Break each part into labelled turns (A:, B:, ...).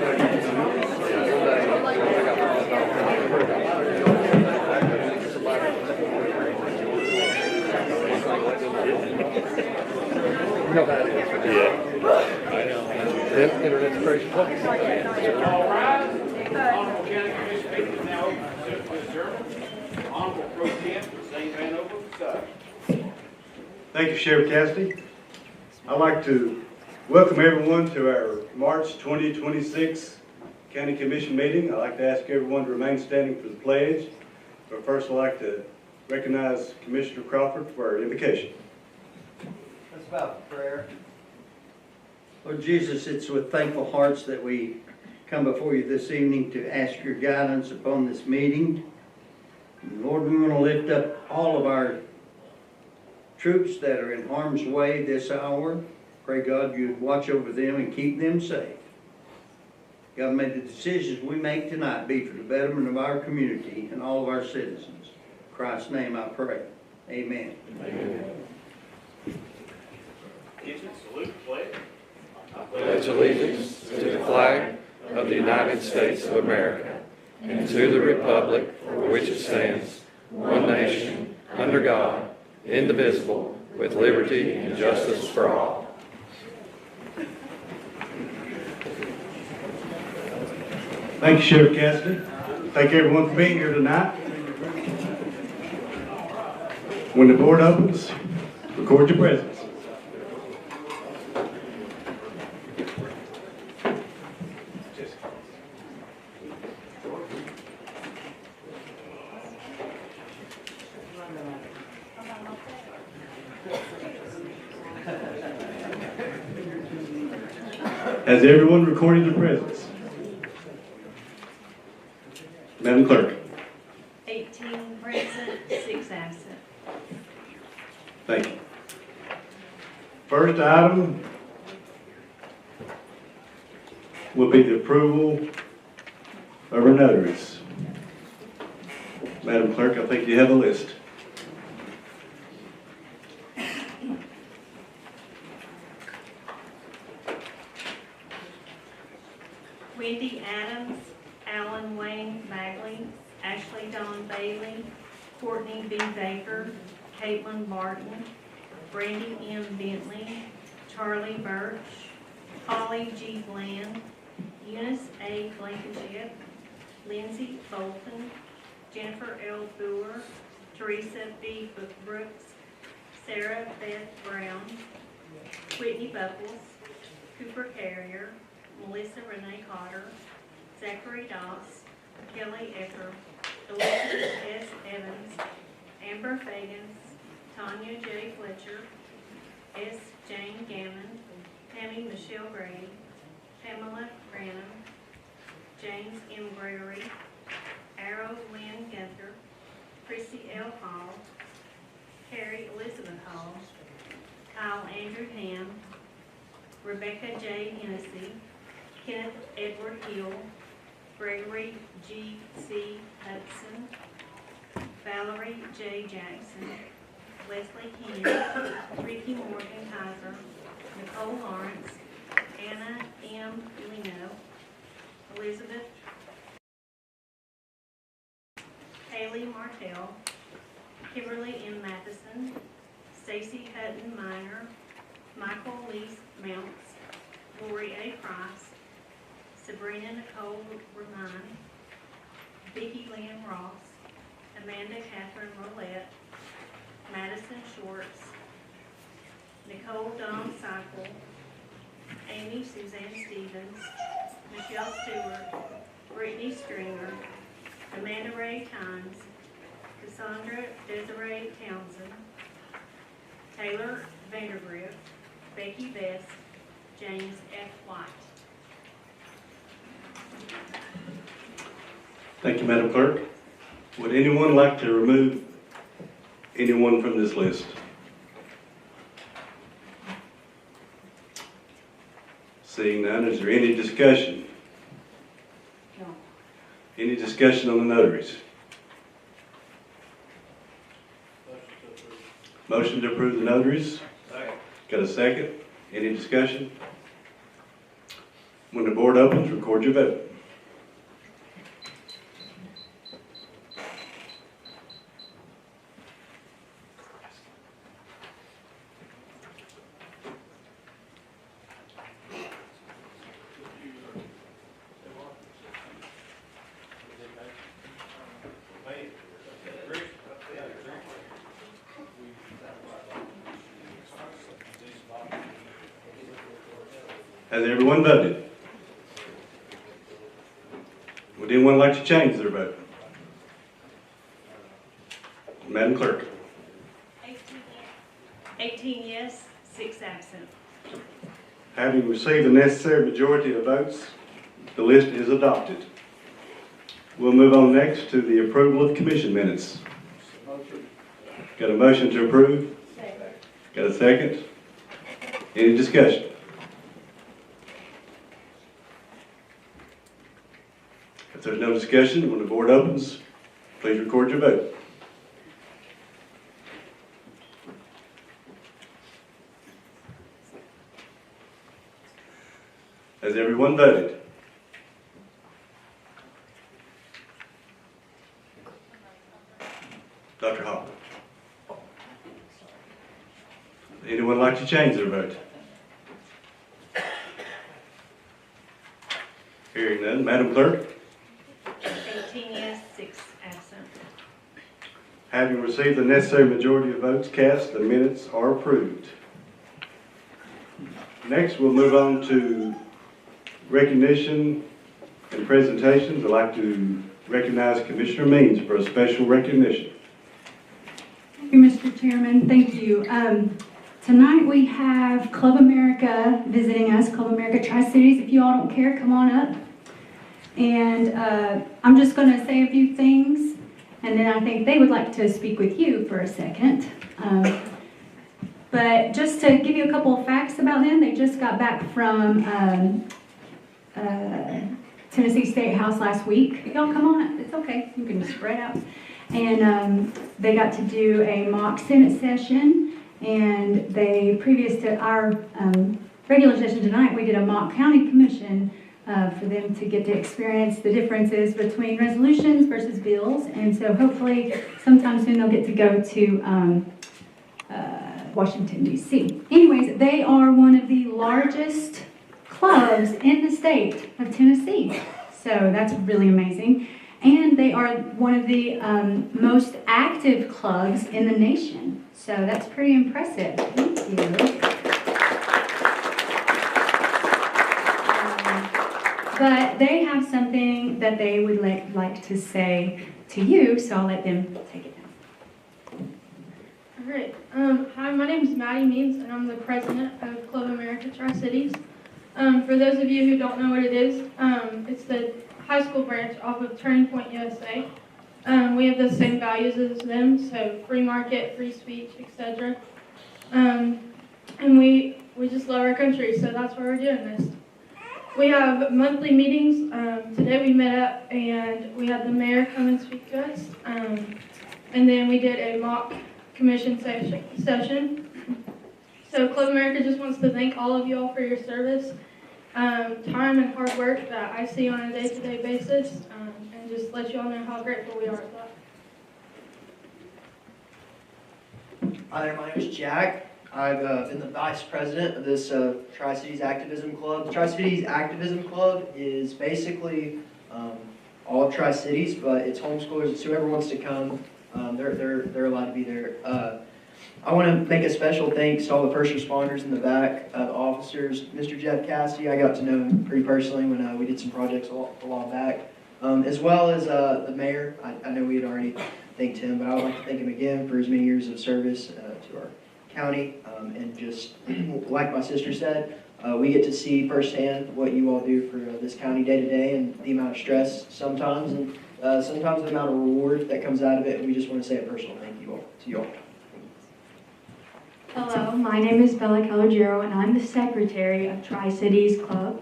A: You know that is. Yeah. Internet's crazy.
B: All right. Honorable County Commission meeting is now open for adjournment. Honorable Pro Temp, St. Vanover.
C: Thank you, Sheriff Cassidy. I'd like to welcome everyone to our March 2026 County Commission meeting. I'd like to ask everyone to remain standing for the pledge. But first, I'd like to recognize Commissioner Crawford for our invocation.
D: Let's bow for prayer. Lord Jesus, it's with thankful hearts that we come before you this evening to ask your guidance upon this meeting. And Lord, we want to lift up all of our troops that are in harm's way this hour. Pray, God, you'd watch over them and keep them safe. God, may the decisions we make tonight be for the betterment of our community and all of our citizens. In Christ's name I pray. Amen.
A: Amen.
B: Kitchen, salute, pledge.
A: I pledge allegiance to the flag of the United States of America and to the republic for which it stands, one nation, under God, indivisible, with liberty and justice for all.
C: Thank you, Sheriff Cassidy. Thank everyone for being here tonight. When the board opens, record your presence. Has everyone recorded their presence? Madam Clerk.
E: 18 present, 6 absent.
C: Thank you. First item will be the approval of our notaries. Madam Clerk, I think you have a list.
E: Wendy Adams, Alan Wayne Bagley, Ashley Dawn Bailey, Courtney B. Baker, Caitlin Barton, Brandy M. Bentley, Charlie Birch, Holly G. Bland, Eunice A. Blankenship, Lindsay Bolton, Jennifer L. Brewer, Teresa B. Brooks, Sarah Beth Brown, Whitney Buckles, Cooper Carrier, Melissa Renee Cotter, Zachary Doss, Kelly Ecker, Elizabeth S. Evans, Amber Fagans, Tanya J. Fletcher, S. Jane Gammon, Tammy Michelle Grady, Pamela Branham, James M. Gregory, Arrow Lynn Gunther, Chrissy L. Hall, Carrie Elizabeth Hall, Kyle Andrew Ham, Rebecca J. Hennessy, Kenneth Edward Hill, Gregory G. C. Hudson, Valerie J. Jackson, Leslie Henry, Ricky Morgan Kaiser, Nicole Lawrence, Anna M. Lino, Elizabeth Haley Martell, Kimberly M. Matheson, Stacy Hutton Minor, Michael Lee Mounts, Lori A. Price, Sabrina Nicole Romine, Vicki Lynn Ross, Amanda Catherine Roulette, Madison Shorts, Nicole Dawn Cycle, Amy Suzanne Stevens, Michelle Stewart, Brittany Stringer, Amanda Ray Tynes, Cassandra Desiree Townsend, Taylor Vandergrift, Becky Best, James F. White.
C: Thank you, Madam Clerk. Would anyone like to remove anyone from this list? Seeing none, is there any discussion?
E: No.
C: Any discussion on the notaries? Motion to approve the notaries?
B: Second.
C: Got a second? Any discussion? When the board opens, record your vote. Has everyone voted? Would anyone like to change their vote? Madam Clerk.
E: 18 yes, 6 absent.
C: Having received the necessary majority of votes, the list is adopted. We'll move on next to the approval of commission minutes. Got a motion to approve?
E: Second.
C: Got a second? Any discussion? If there's no discussion, when the board opens, please record your vote. Has everyone voted? Dr. Hall. Anyone like to change their vote? Hearing none, Madam Clerk.
E: 18 yes, 6 absent.
C: Having received the necessary majority of votes cast, the minutes are approved. Next, we'll move on to recognition and presentations. I'd like to recognize Commissioner Means for a special recognition.
F: Thank you, Mr. Chairman. Thank you. Tonight we have Club America visiting us, Club America Tri-Cities. If you all don't care, come on up. And I'm just going to say a few things, and then I think they would like to speak with you for a second. But just to give you a couple of facts about them, they just got back from Tennessee State House last week. Y'all come on up. It's okay. You can spread out. And they got to do a mock Senate session, and they, previous to our regular session tonight, we did a mock county commission for them to get to experience the differences between resolutions versus bills. And so hopefully sometime soon they'll get to go to Washington, D.C. Anyways, they are one of the largest clubs in the state of Tennessee. So that's really amazing. And they are one of the most active clubs in the nation. So that's pretty impressive. Thank you. But they have something that they would like to say to you, so I'll let them take it down.
G: All right. Hi, my name is Maddie Means, and I'm the president of Club America Tri-Cities. For those of you who don't know what it is, it's the high school branch off of Turning Point, USA. We have the same values as them, so free market, free speech, etc. And we just love our country, so that's why we're doing this. We have monthly meetings. Today we met up and we had the mayor come and speak to us. And then we did a mock commission session. So Club America just wants to thank all of you all for your service, time and hard work that I see on a day-to-day basis, and just let you all know how grateful we are for that.
H: Hi there, my name is Jack. I've been the vice president of this Tri-Cities Activism Club. The Tri-Cities Activism Club is basically all of Tri-Cities, but it's homeschoolers. It's whoever wants to come. They're allowed to be there. I want to make a special thanks to all the first responders in the back, the officers. Mr. Jeff Cassidy, I got to know him pretty personally when we did some projects a while back, as well as the mayor. I know we had already thanked him, but I would like to thank him again for his many years of service to our county, and just like my sister said, we get to see firsthand what you all do for this county day to day, and the amount of stress sometimes, and sometimes the amount of reward that comes out of it. And we just want to say a personal thank you all to you all.
F: Hello, my name is Bella Calogero, and I'm the secretary of Tri-Cities Club.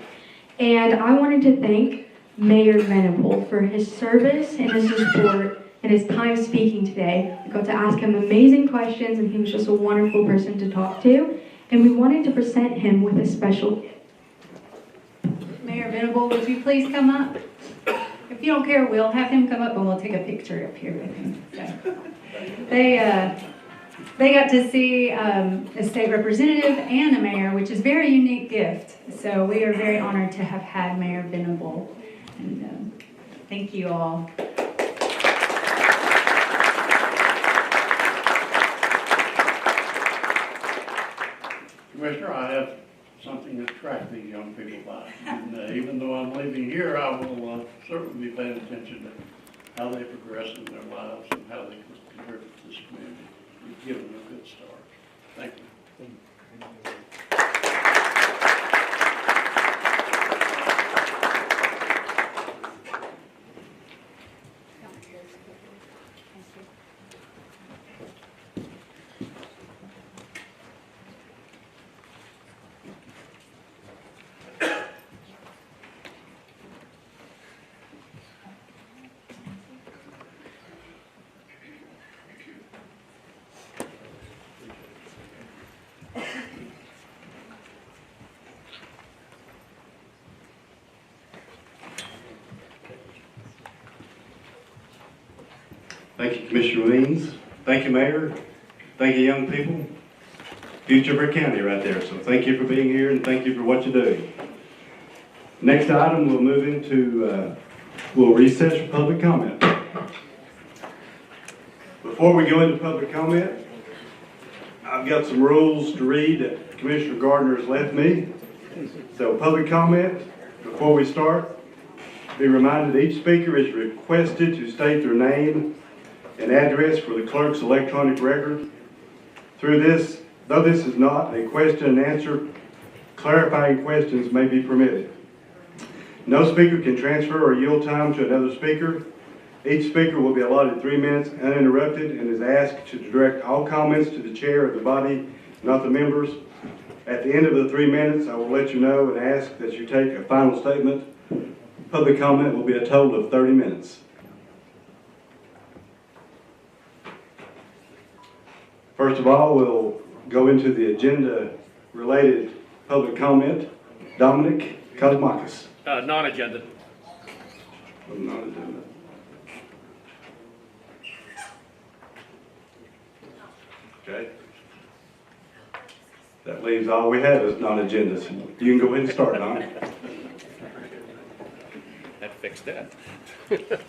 F: And I wanted to thank Mayor Venable for his service and his support and his time speaking today. I got to ask him amazing questions, and he was just a wonderful person to talk to. And we wanted to present him with a special gift.
I: Mayor
F: Mayor Venable, would you please come up? If you don't care, we'll have him come up and we'll take a picture up here with him. So, they got to see a state representative and a mayor, which is a very unique gift. So we are very honored to have had Mayor Venable. And thank you all.
I: Commissioner, I have something to track these young people by. And even though I'm leaving here, I will certainly be paying attention to how they progress in their lives and how they contribute to this community. You've given them a good start. Thank you.
C: Thank you, Commissioner Means. Thank you, Mayor. Thank you, young people. Future of our county right there. So thank you for being here and thank you for what you do. Next item, we'll move into, we'll recess for public comment. Before we go into public comment, I've got some rules to read that Commissioner Gardner has left me. So public comment, before we start, be reminded that each speaker is requested to state their name and address for the clerk's electronic record. Through this, though this is not a question and answer, clarifying questions may be permitted. No speaker can transfer or yield time to another speaker. Each speaker will be allotted 3 minutes uninterrupted and is asked to direct all comments to the chair of the body, not the members. At the end of the 3 minutes, I will let you know and ask that you take a final statement. Public comment will be a total of 30 minutes. First of all, we'll go into the agenda-related public comment. Dominic Kosmakis.
B: Non-agenda.
C: Non-agenda. Okay. That leaves all we have is non-agendas. You can go ahead and start, Don.
B: That fixed that. Good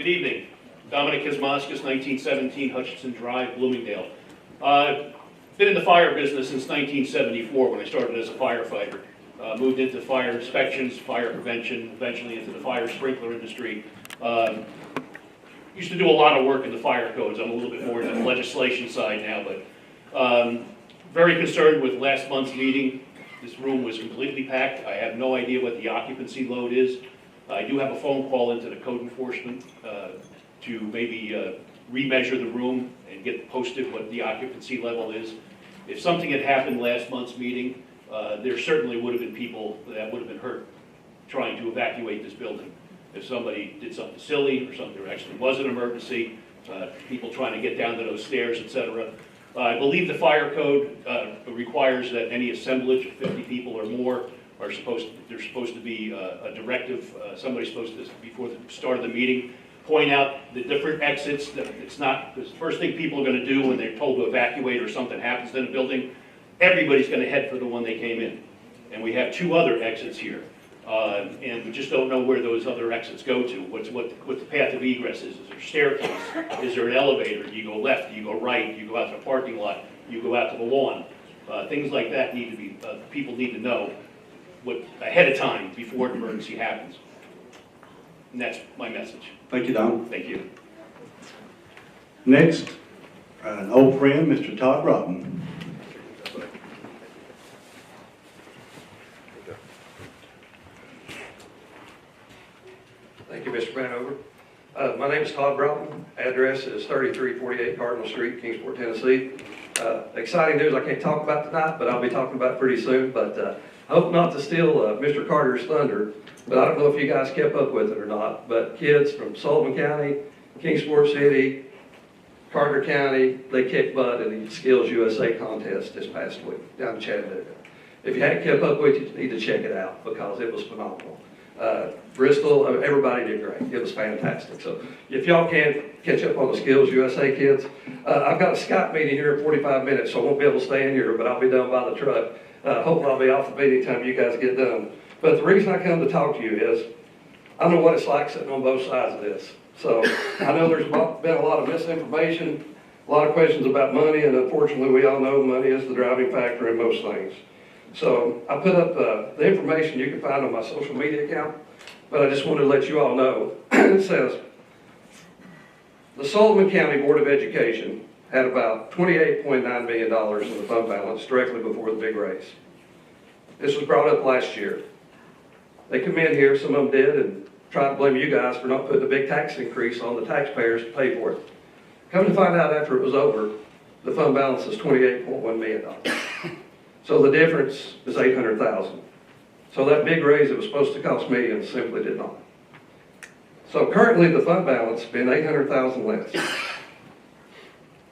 B: evening. Dominic Kosmakis, 1917 Hutchinson Drive, Bloomingdale. Been in the fire business since 1974 when I started as a firefighter. Moved into fire inspections, fire prevention, eventually into the fire sprinkler industry. Used to do a lot of work in the fire codes. I'm a little bit more into the legislation side now, but very concerned with last month's meeting. This room was completely packed. I have no idea what the occupancy load is. I do have a phone call into the code enforcement to maybe remeasure the room and get posted what the occupancy level is. If something had happened last month's meeting, there certainly would have been people that would have been hurt trying to evacuate this building. If somebody did something silly or something that actually was an emergency, people trying to get down to those stairs, etc. I believe the fire code requires that any assemblage of 50 people or more are supposed to be a directive. Somebody's supposed to, before the start of the meeting, point out the different exits. That it's not, because the first thing people are going to do when they're told to evacuate or something happens in a building, everybody's going to head for the one they came in. And we have 2 other exits here. And we just don't know where those other exits go to. What the path of egress is. Is there a staircase? Is there an elevator? Do you go left? Do you go right? Do you go out to the parking lot? Do you go out to the lawn? Things like that need to be, people need to know ahead of time before an emergency happens. And that's my message.
C: Thank you, Don.
B: Thank you.
C: Next, an old friend, Mr. Todd Robin.
A: Thank you, Mr. Vanover. My name is Todd Broughton. Address is 3348 Cardinal Street, Kingsport, Tennessee. Exciting news I can't talk about tonight, but I'll be talking about it pretty soon. But I hope not to steal Mr. Carter's thunder, but I don't know if you guys kept up with it or not. But kids from Sullivan County, Kingsport City, Carter County, they kicked butt in the Skills USA contest this past week down in Chattanooga. If you hadn't kept up with it, you need to check it out because it was phenomenal. Bristol, everybody did great. It was fantastic. So if y'all can't catch up on the Skills USA kids, I've got a Skype meeting here in 45 minutes, so I won't be able to stay in here, but I'll be done by the truck. Hopefully I'll be off the meeting time you guys get done. But the reason I come to talk to you is, I know what it's like sitting on both sides of this. So I know there's been a lot of misinformation, a lot of questions about money, and unfortunately we all know money is the driving factor in most things. So I put up the information you can find on my social media account, but I just wanted to let you all know. It says, the Sullivan County Board of Education had about $28.9 million in the fund balance directly before the big raise. This was brought up last year. They come in here, some of them did, and tried to blame you guys for not putting a big tax increase on the taxpayers to pay for it. Come to find out after it was over, the fund balance is $28.1 million. So the difference is $800,000. So that big raise that was supposed to cost millions simply did not. So currently the fund balance has been $800,000 less.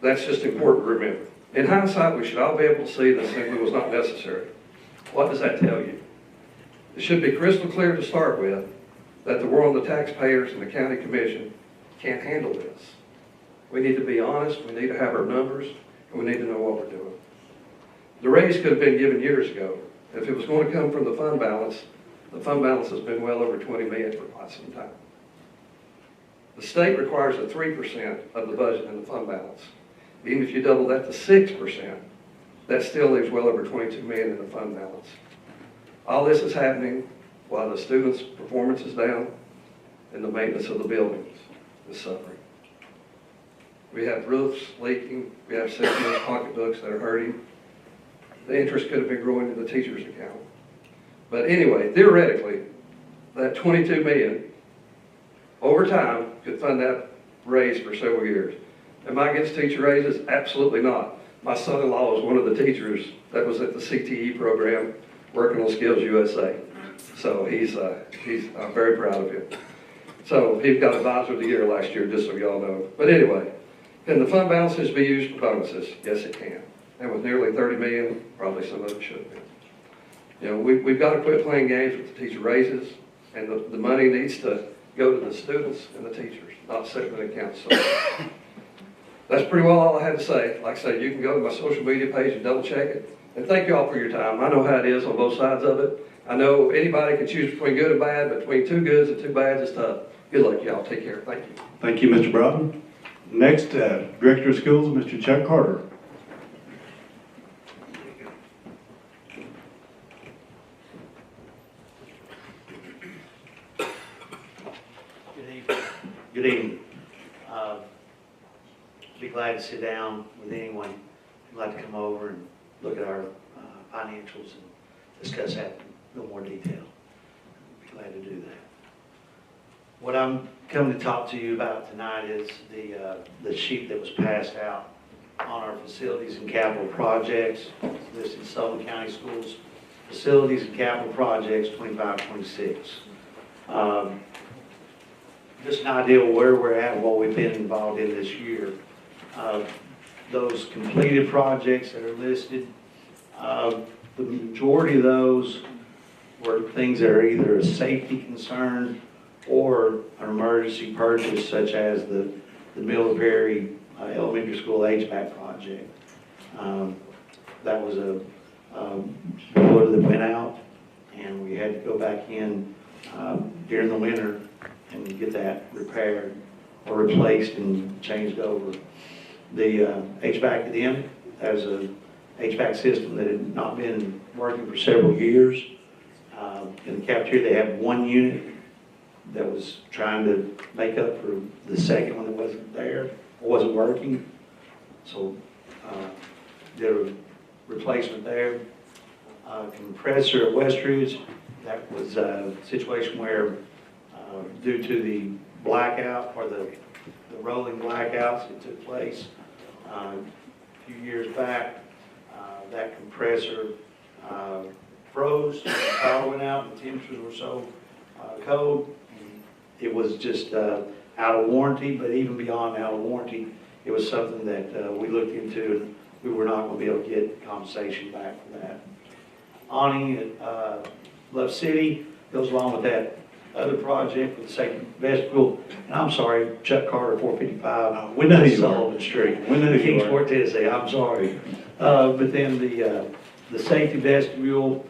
A: That's just important to remember. In hindsight, we should all be able to see that simply was not necessary. What does that tell you? It should be crystal clear to start with that the world of the taxpayers and the county commission can't handle this. We need to be honest, we need to have our numbers, and we need to know what we're doing. The raise could have been given years ago. If it was going to come from the fund balance has been well over $20 million for quite some time. The state requires a 3% of the budget in the fund balance. Even if you double that to 6%, that still leaves well over $22 million in the fund balance. All this is happening while the students' performance is down and the maintenance of the buildings is suffering. We have roofs leaking, we have citizens' pocketbooks that are hurting. The interest could have been growing in the teacher's account. But anyway, theoretically, that $22 million over time could fund that raise for several years. Am I against teacher raises? Absolutely not. My son-in-law was one of the teachers that was at the CTE program working on Skills USA. So I'm very proud of him. So he got Advisor of the Year last year, just so y'all know. But anyway, can the fund balances be used for bonuses? Yes, it can. And with nearly $30 million, probably some of it should be. You know, we've got to quit playing games with the teacher raises, and the money needs to go to the students and the teachers, not sit in an account. So that's pretty well all I had to say. Like I say, you can go to my social media page and double check it. And thank you all for your time. I know how it is on both sides of it. I know anybody can choose between good and bad, but between two goods and two bads, it's tough. Good luck, y'all. Take care. Thank you.
C: Thank you, Mr. Broughton. Next, Director of Schools, Mr. Chuck Carter.
J: Good evening. Be glad to sit down with anyone who'd like to come over and look at our financials and discuss that in a little more detail. Be glad to do that. What I'm coming to talk to you about tonight is the sheet that was passed out on our facilities and capital projects. It's listed Sullivan County Schools facilities and capital projects 25-26. Just an idea of where we're at and what we've been involved in this year. Those completed projects that are listed, the majority of those were things that are either a safety concern or an emergency purchase, such as the Middle Perry Elementary School HVAC project. That was a boiler that went out, and we had to go back in during the winter and get that repaired or replaced and changed over. The HVAC at the end, as a HVAC system that had not been working for several years. In the cafeteria, they had one unit that was trying to make up for the second one that wasn't there, or wasn't working. So did a replacement there. Compressor at Westridge, that was a situation where due to the blackout or the rolling blackouts that took place a few years back, that compressor froze, the power went out, and the temperatures were so cold. It was just out of warranty, but even beyond out of warranty, it was something that we looked into, and we were not going to be able to get compensation back for that. awning at Love City, goes along with that other project with the safety vestibule. And I'm sorry, Chuck Carter, 455.
C: We know who you are.
J: Sullivan Street.
C: We know who you are.
J: Kingsport, Tennessee, I'm sorry. But then the safety vestibule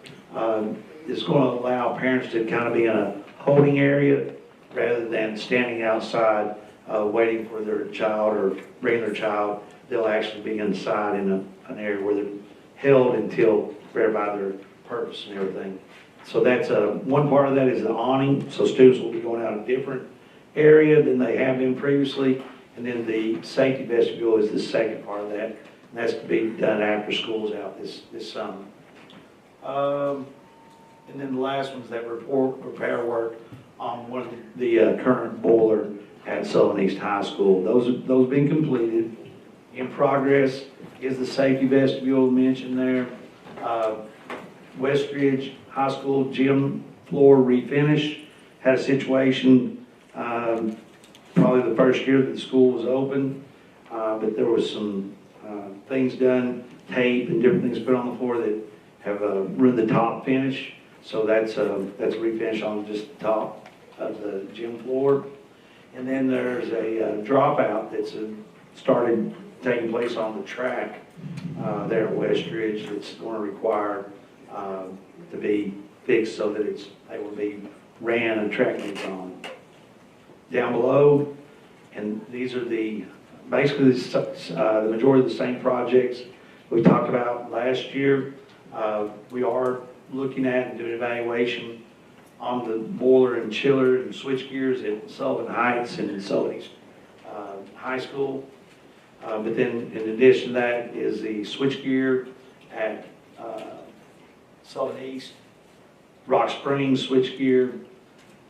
J: is going to allow parents to kind of be in a holding area rather than standing outside waiting for their child or bringing their child. They'll actually be inside in an area where they're held until verified their purpose and everything. So that's one part of that is the awning. So students will be going out a different area than they have been previously. And then the safety vestibule is the second part of that. And that's to be done after school's out this summer. And then the last one's that repair work on one of the current boiler at Sullivan East High School. Those being completed. In progress is the safety vestibule mentioned there. Westridge High School gym floor refinish. Had a situation probably the first year that the school was open, but there was some things done, tape and different things put on the floor that have ruined the top finish. So that's a refinish on just the top of the gym floor. And then there's a dropout that's started taking place on the track there at Westridge. It's going to require to be fixed so that it's able to be ran and track meets on. Down below, and these are basically the majority of the same projects we talked about last year. We are looking at and doing evaluation on the boiler and chiller and switch gears at Sullivan Heights and Sullivan East High School. But then in addition to that is the switch gear at Sullivan East, Rock Springs switch gear,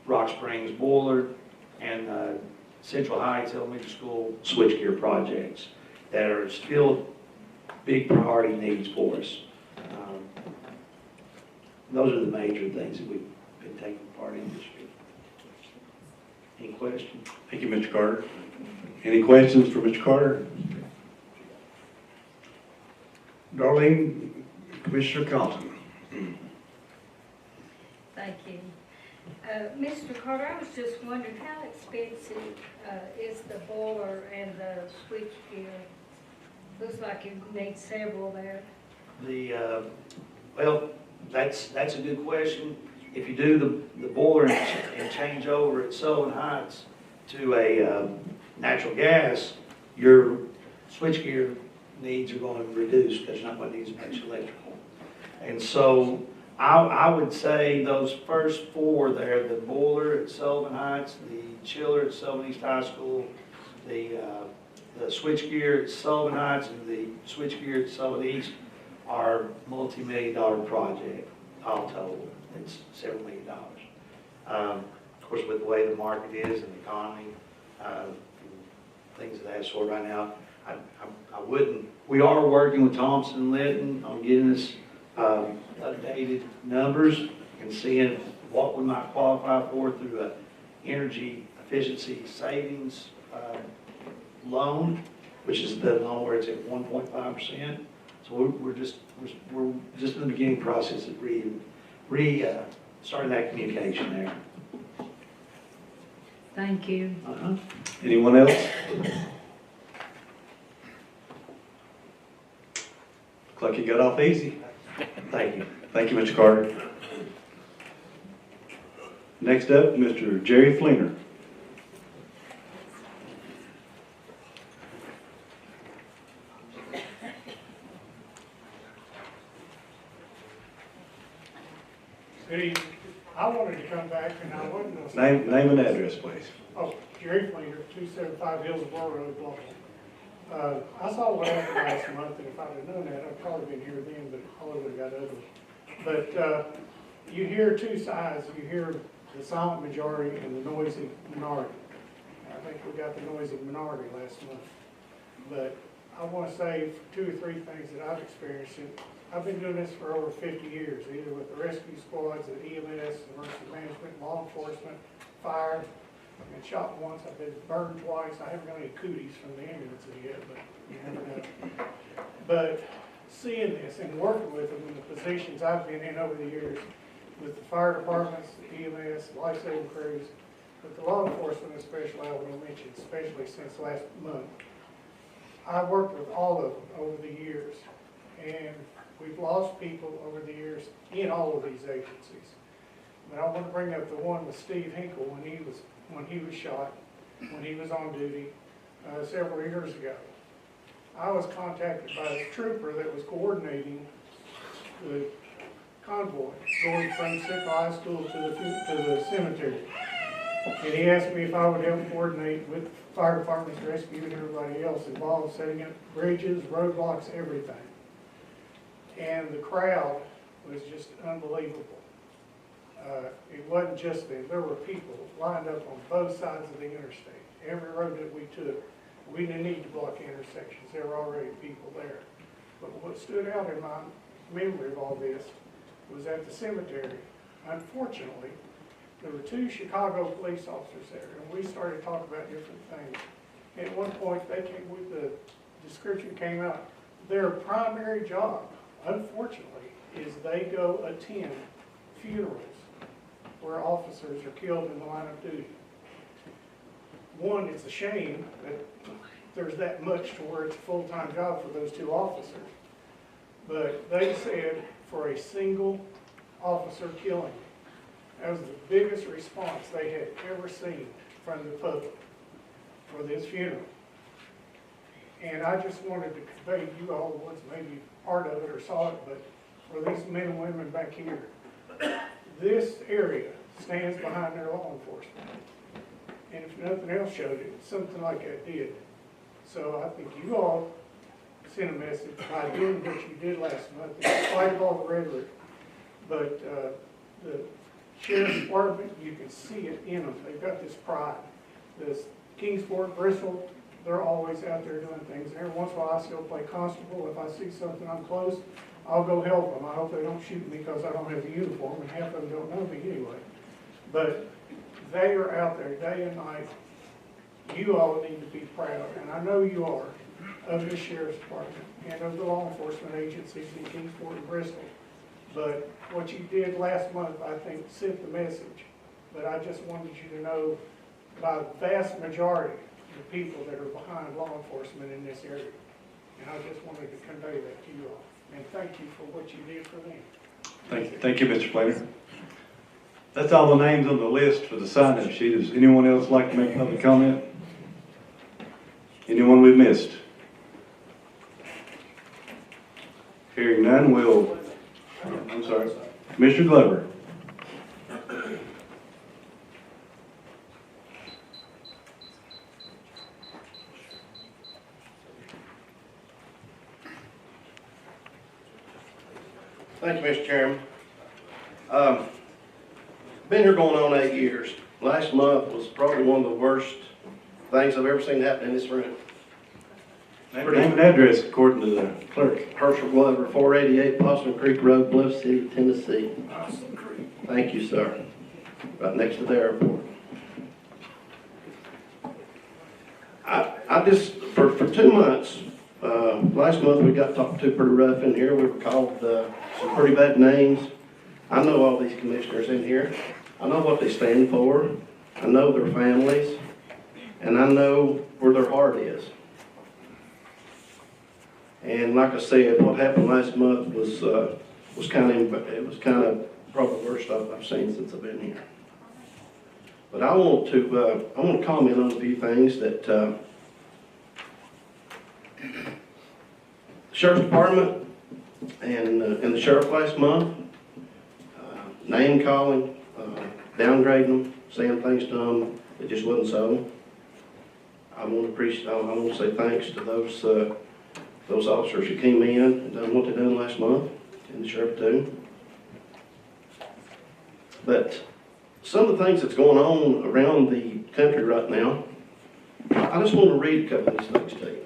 J: Rock Springs boiler, and Central Heights Elementary School switch gear projects that are still big priority needs for us. Those are the major things that we've been taking part in this year. Any questions?
C: Thank you, Mr. Carter. Any questions for Mr. Carter? Darlene, Commissioner Carlton.
K: Thank you. Mr. Carter, I was just wondering how expensive is the boiler and the switch gear? Looks like you need several there.
J: Well, that's a good question. If you do the boiler and change over at Sullivan Heights to a natural gas, your switchgear needs are going to reduce because you're not going to need as much electrical. And so I would say those first four there, the boiler at Sullivan Heights, the chiller at Sullivan East High School, the switchgear at Sullivan Heights, and the switchgear at Sullivan East are multi-million-dollar project all told. It's several $1 million. Of course, with the way the market is and the economy, things of that sort right now, I wouldn't. We are working with Thompson Litton on getting us updated numbers and seeing what we might qualify for through an energy efficiency savings loan, which is the loan where it's at 1.5%. So we're just in the beginning process of starting that communication there.
K: Thank you.
C: Anyone else? Looks like you got off easy.
J: Thank you.
C: Thank you, Mr. Carter. Next up, Mr. Jerry Fleener.
L: Good evening. I wanted to come back and I wasn't going to say.
C: Name and address, please.
L: Oh, Jerry Fleener, 275 Hillsborough Road, Blockville. I saw what happened last month, and if I'd have known that, I'd probably been here then, but all would have got ugly. But you hear two sides. You hear the silent majority and the noisy minority. I think we got the noisy minority last month. But I want to say two or three things that I've experienced. I've been doing this for over 50 years, either with the rescue squads, the EMS, emergency management, law enforcement, fire. I've been shot once, I've been burned twice. I haven't got any cooties from the ambulances yet, but you never know. But seeing this and working with them in the positions I've been in over the years, with the fire departments, the EMS, life-saving crews, but the law enforcement especially, I want to mention, especially since last month. I've worked with all of them over the years, and we've lost people over the years in all of these agencies. But I want to bring up the one with Steve Hinkle when he was shot, when he was on duty several years ago. I was contacted by a trooper that was coordinating the convoy going from Central High School to the cemetery. And he asked me if I would help coordinate with the fire department's rescue and everybody else involved, setting up bridges, roadblocks, everything. And the crowd was just unbelievable. It wasn't just them. There were people lined up on both sides of the interstate. Every road that we took, we didn't need to block intersections. There were already people there. But what stood out in my memory of all this was at the cemetery. Unfortunately, there were 2 Chicago police officers there, and we started talking about different things. And at one point, they came with the description came out. Their primary job, unfortunately, is they go attend funerals where officers are killed in the line of duty. One, it's a shame that there's that much to where it's a full-time job for those 2 officers. But they said for a single officer killing, that was the biggest response they had ever seen from the public for this funeral. And I just wanted to convey to you all what's maybe part of it or saw it, but for these men and women back here, this area stands behind their law enforcement. And if nothing else showed it, something like that did. So I think you all sent a message by doing what you did last month, in spite of all the rhetoric. But the sheriff's department, you can see it in them. They've got this pride. This Kingsport, Bristol, they're always out there doing things. And every once in a while I still play constable. If I see something I'm close, I'll go help them. I hope they don't shoot me because I don't have a uniform, and half of them don't know me anyway. But they are out there day and night. You all need to be proud, and I know you are, of the sheriff's department and of the law enforcement agencies in Kingsport and Bristol. But what you did last month, I think, sent the message. But I just wanted you to know, by the vast majority, the people that are behind law enforcement in this area. And I just wanted to convey that to you all. And thank you for what you did for them.
C: Thank you, Mr. Plater. That's all the names on the list for the sign-up sheet. Does anyone else like to make public comment? Anyone we've missed? Hearing none, I'm sorry, Commissioner Glover.
M: Thank you, Mr. Chairman. Been here going on 8 years. Last month was probably one of the worst things I've ever seen happen in this room.
C: Name and address according to the clerk.
M: Herschel Glover, 488 Possum Creek Road, Bluff City, Tennessee. Thank you, sir. Right next to the airport. I just, for 2 months, last month we got talked to pretty rough in here. We were called some pretty bad names. I know all these commissioners in here. I know what they stand for. I know their families. And I know where their heart is. And like I said, what happened last month was kind of probably the worst I've seen since I've been here. But I want to comment on a few things that the Sheriff's Department and the sheriff last month, name calling, downgrading them, saying things to them that just wasn't so. I want to say thanks to those officers who came in and done what they done last month, and the sheriff too. But some of the things that's going on around the country right now, I just want to read a couple of these things to you.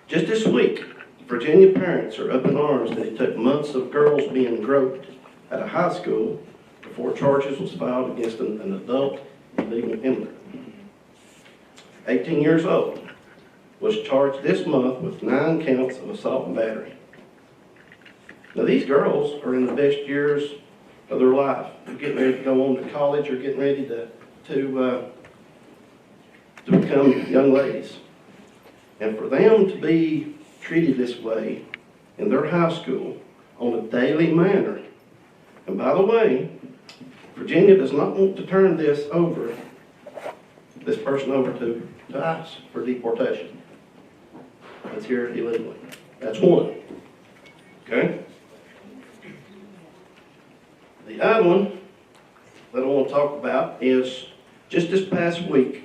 M: Just this week, Virginia parents are up in arms that it took months of girls being groped at a high school before charges was filed against an adult illegal immigrant. 18 years old. was charged this month with 9 counts of assault and battery. Now, these girls are in the best years of their life. They're getting ready to go on to college or getting ready to become young ladies. And for them to be treated this way in their high school on a daily manner, and by the way, Virginia does not want to turn this person over to ICE for deportation. It's here illegally. That's one. Okay? The other one that I want to talk about is just this past week.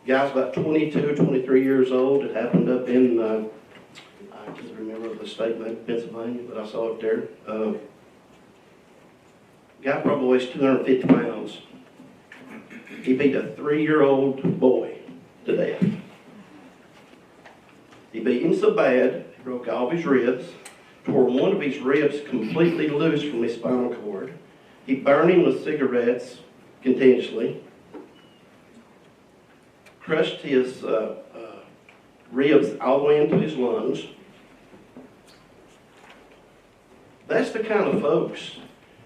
M: Guy's about 22, 23 years old. It happened up in, I can't remember the state name, Pennsylvania, but I saw it there. Guy probably weighs 250 pounds. He beat a 3-year-old boy to death. He beat him so bad, he broke all of his ribs, tore one of his ribs completely loose from his spinal cord. He burned him with cigarettes continuously, crushed his ribs all the way into his lungs. That's the kind of folks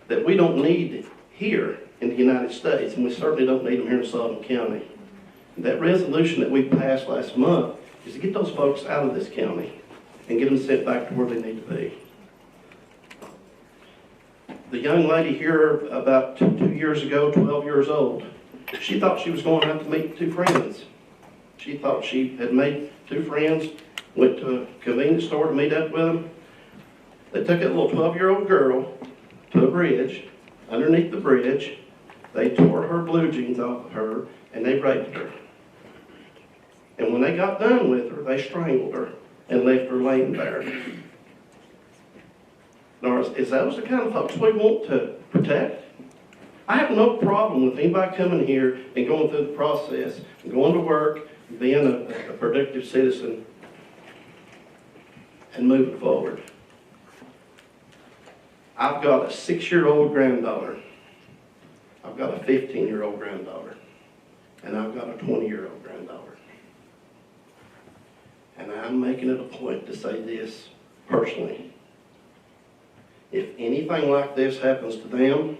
M: that we don't need here in the United States, and we certainly don't need them here in Sullivan County. And that resolution that we passed last month is to get those folks out of this county and get them sent back to where they need to be. The young lady here about 2 years ago, 12 years old, she thought she was going out to meet 2 friends. She thought she had made 2 friends, went to a convenience store to meet up with them. They took that little 12-year-old girl to a bridge. Underneath the bridge, they tore her blue jeans off of her, and they raped her. And when they got done with her, they strangled her and left her laying there. Now, is those the kind of folks we want to protect? I have no problem with anybody coming here and going through the process, and going to work, being a productive citizen, and moving forward. I've got a 6-year-old granddaughter. I've got a 15-year-old granddaughter. And I've got a 20-year-old granddaughter. And I'm making it a point to say this personally. If anything like this happens to them,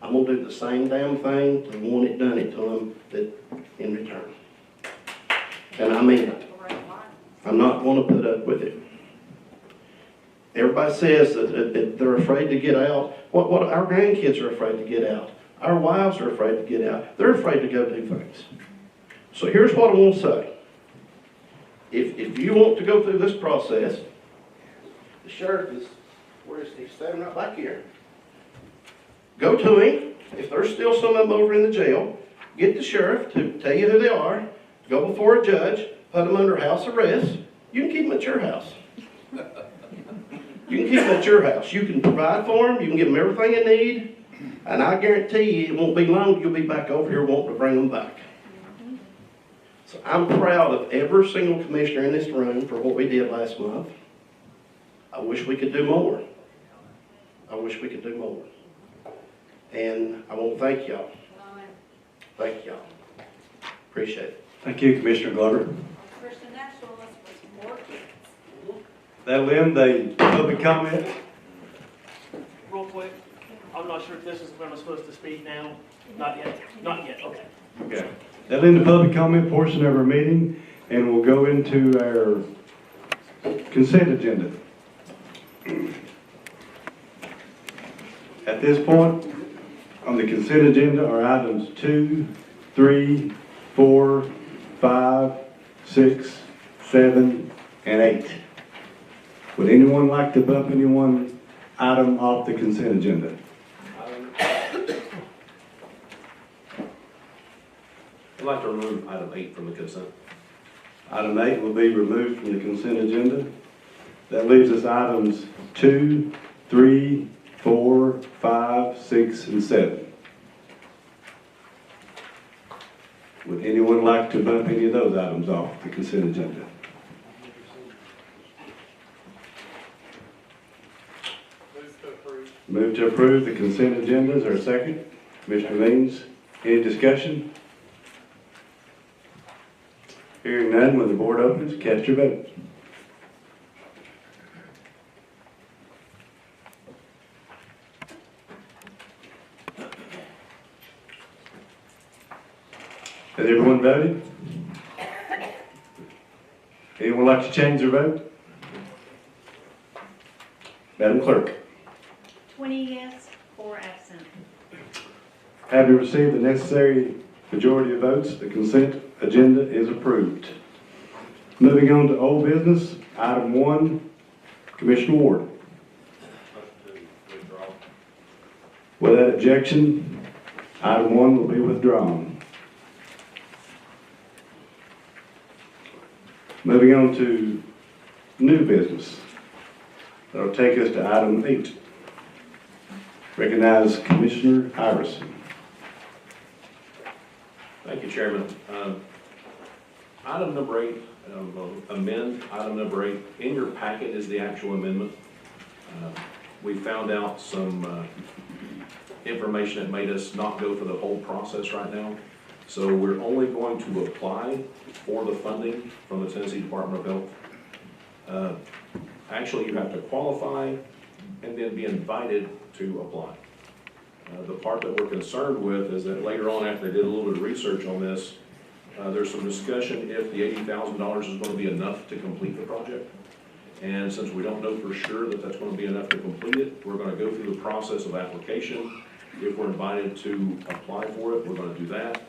M: I'm going to do the same damn thing to the one that done it to them in return. And I mean it. I'm not going to put up with it. Everybody says that they're afraid to get out. What our grandkids are afraid to get out. Our wives are afraid to get out. They're afraid to go do things. So here's what I want to say. If you want to go through this process, the sheriff is, he's standing right back here. Go to him. If there's still some of them over in the jail, get the sheriff to tell you who they are, go before a judge, put them under house arrest. You can keep them at your house. You can keep them at your house. You can provide for them. You can give them everything they need. And I guarantee you, it won't be long, you'll be back over here wanting to bring them back. So I'm proud of every single commissioner in this room for what we did last month. I wish we could do more. I wish we could do more. And I want to thank y'all. Thank y'all. Appreciate it.
C: Thank you, Commissioner Glover. That'll end the public comment.
N: Real quick, I'm not sure if this is when I'm supposed to speak now. Not yet. Not yet. Okay.
C: Okay. That'll end the public comment portion of our meeting, and we'll go into our consent agenda. At this point, on the consent agenda are items 2, 3, 4, 5, 6, 7, and 8. Would anyone like to bump any one item off the consent agenda?
O: I'd like to remove item 8 from the consent.
C: Item 8 will be removed from the consent agenda. That leaves us items 2, 3, 4, 5, 6, and 7. Would anyone like to bump any of those items off the consent agenda? Move to approve the consent agenda. Is there a second? Commissioner Means, any discussion? Hearing none, when the board opens, cast your vote. Has everyone voted? Anyone like to change their vote? Madam Clerk.
E: 20 yes, 4 absent.
C: Having received the necessary majority of votes, the consent agenda is approved. Moving on to old business, item 1, Commissioner Ward. Without objection, item 1 will be withdrawn. Moving on to new business. That'll take us to item 8. Recognize Commissioner Iverson.
O: Thank you, Chairman. Item number 8, amend item number 8. In your packet is the actual amendment. We found out some information that made us not go for the whole process right now. So we're only going to apply for the funding from the Tennessee Department of Health. Actually, you have to qualify and then be invited to apply. The part that we're concerned with is that later on, after they did a little bit of research on this, there's some discussion if the $80,000 is going to be enough to complete the project. And since we don't know for sure that that's going to be enough to complete it, we're going to go through the process of application. If we're invited to apply for it, we're going to do that.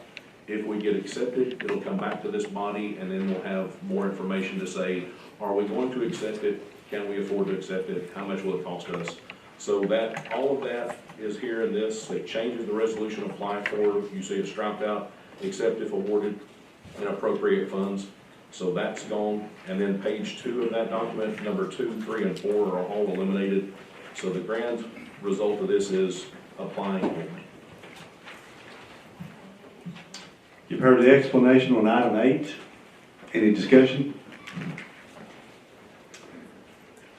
O: If we get accepted, it'll come back to this body, and then we'll have more information to say, are we going to accept it? Can we afford to accept it? How much will it cost us? So that, all of that is here in this. It changes the resolution apply for. You see it's striped out, except if awarded and appropriate funds. So that's gone. And then page 2 of that document, number 2, 3, and 4 are all eliminated. So the grand result of this is applying only.
C: You've heard the explanation on item 8. Any discussion?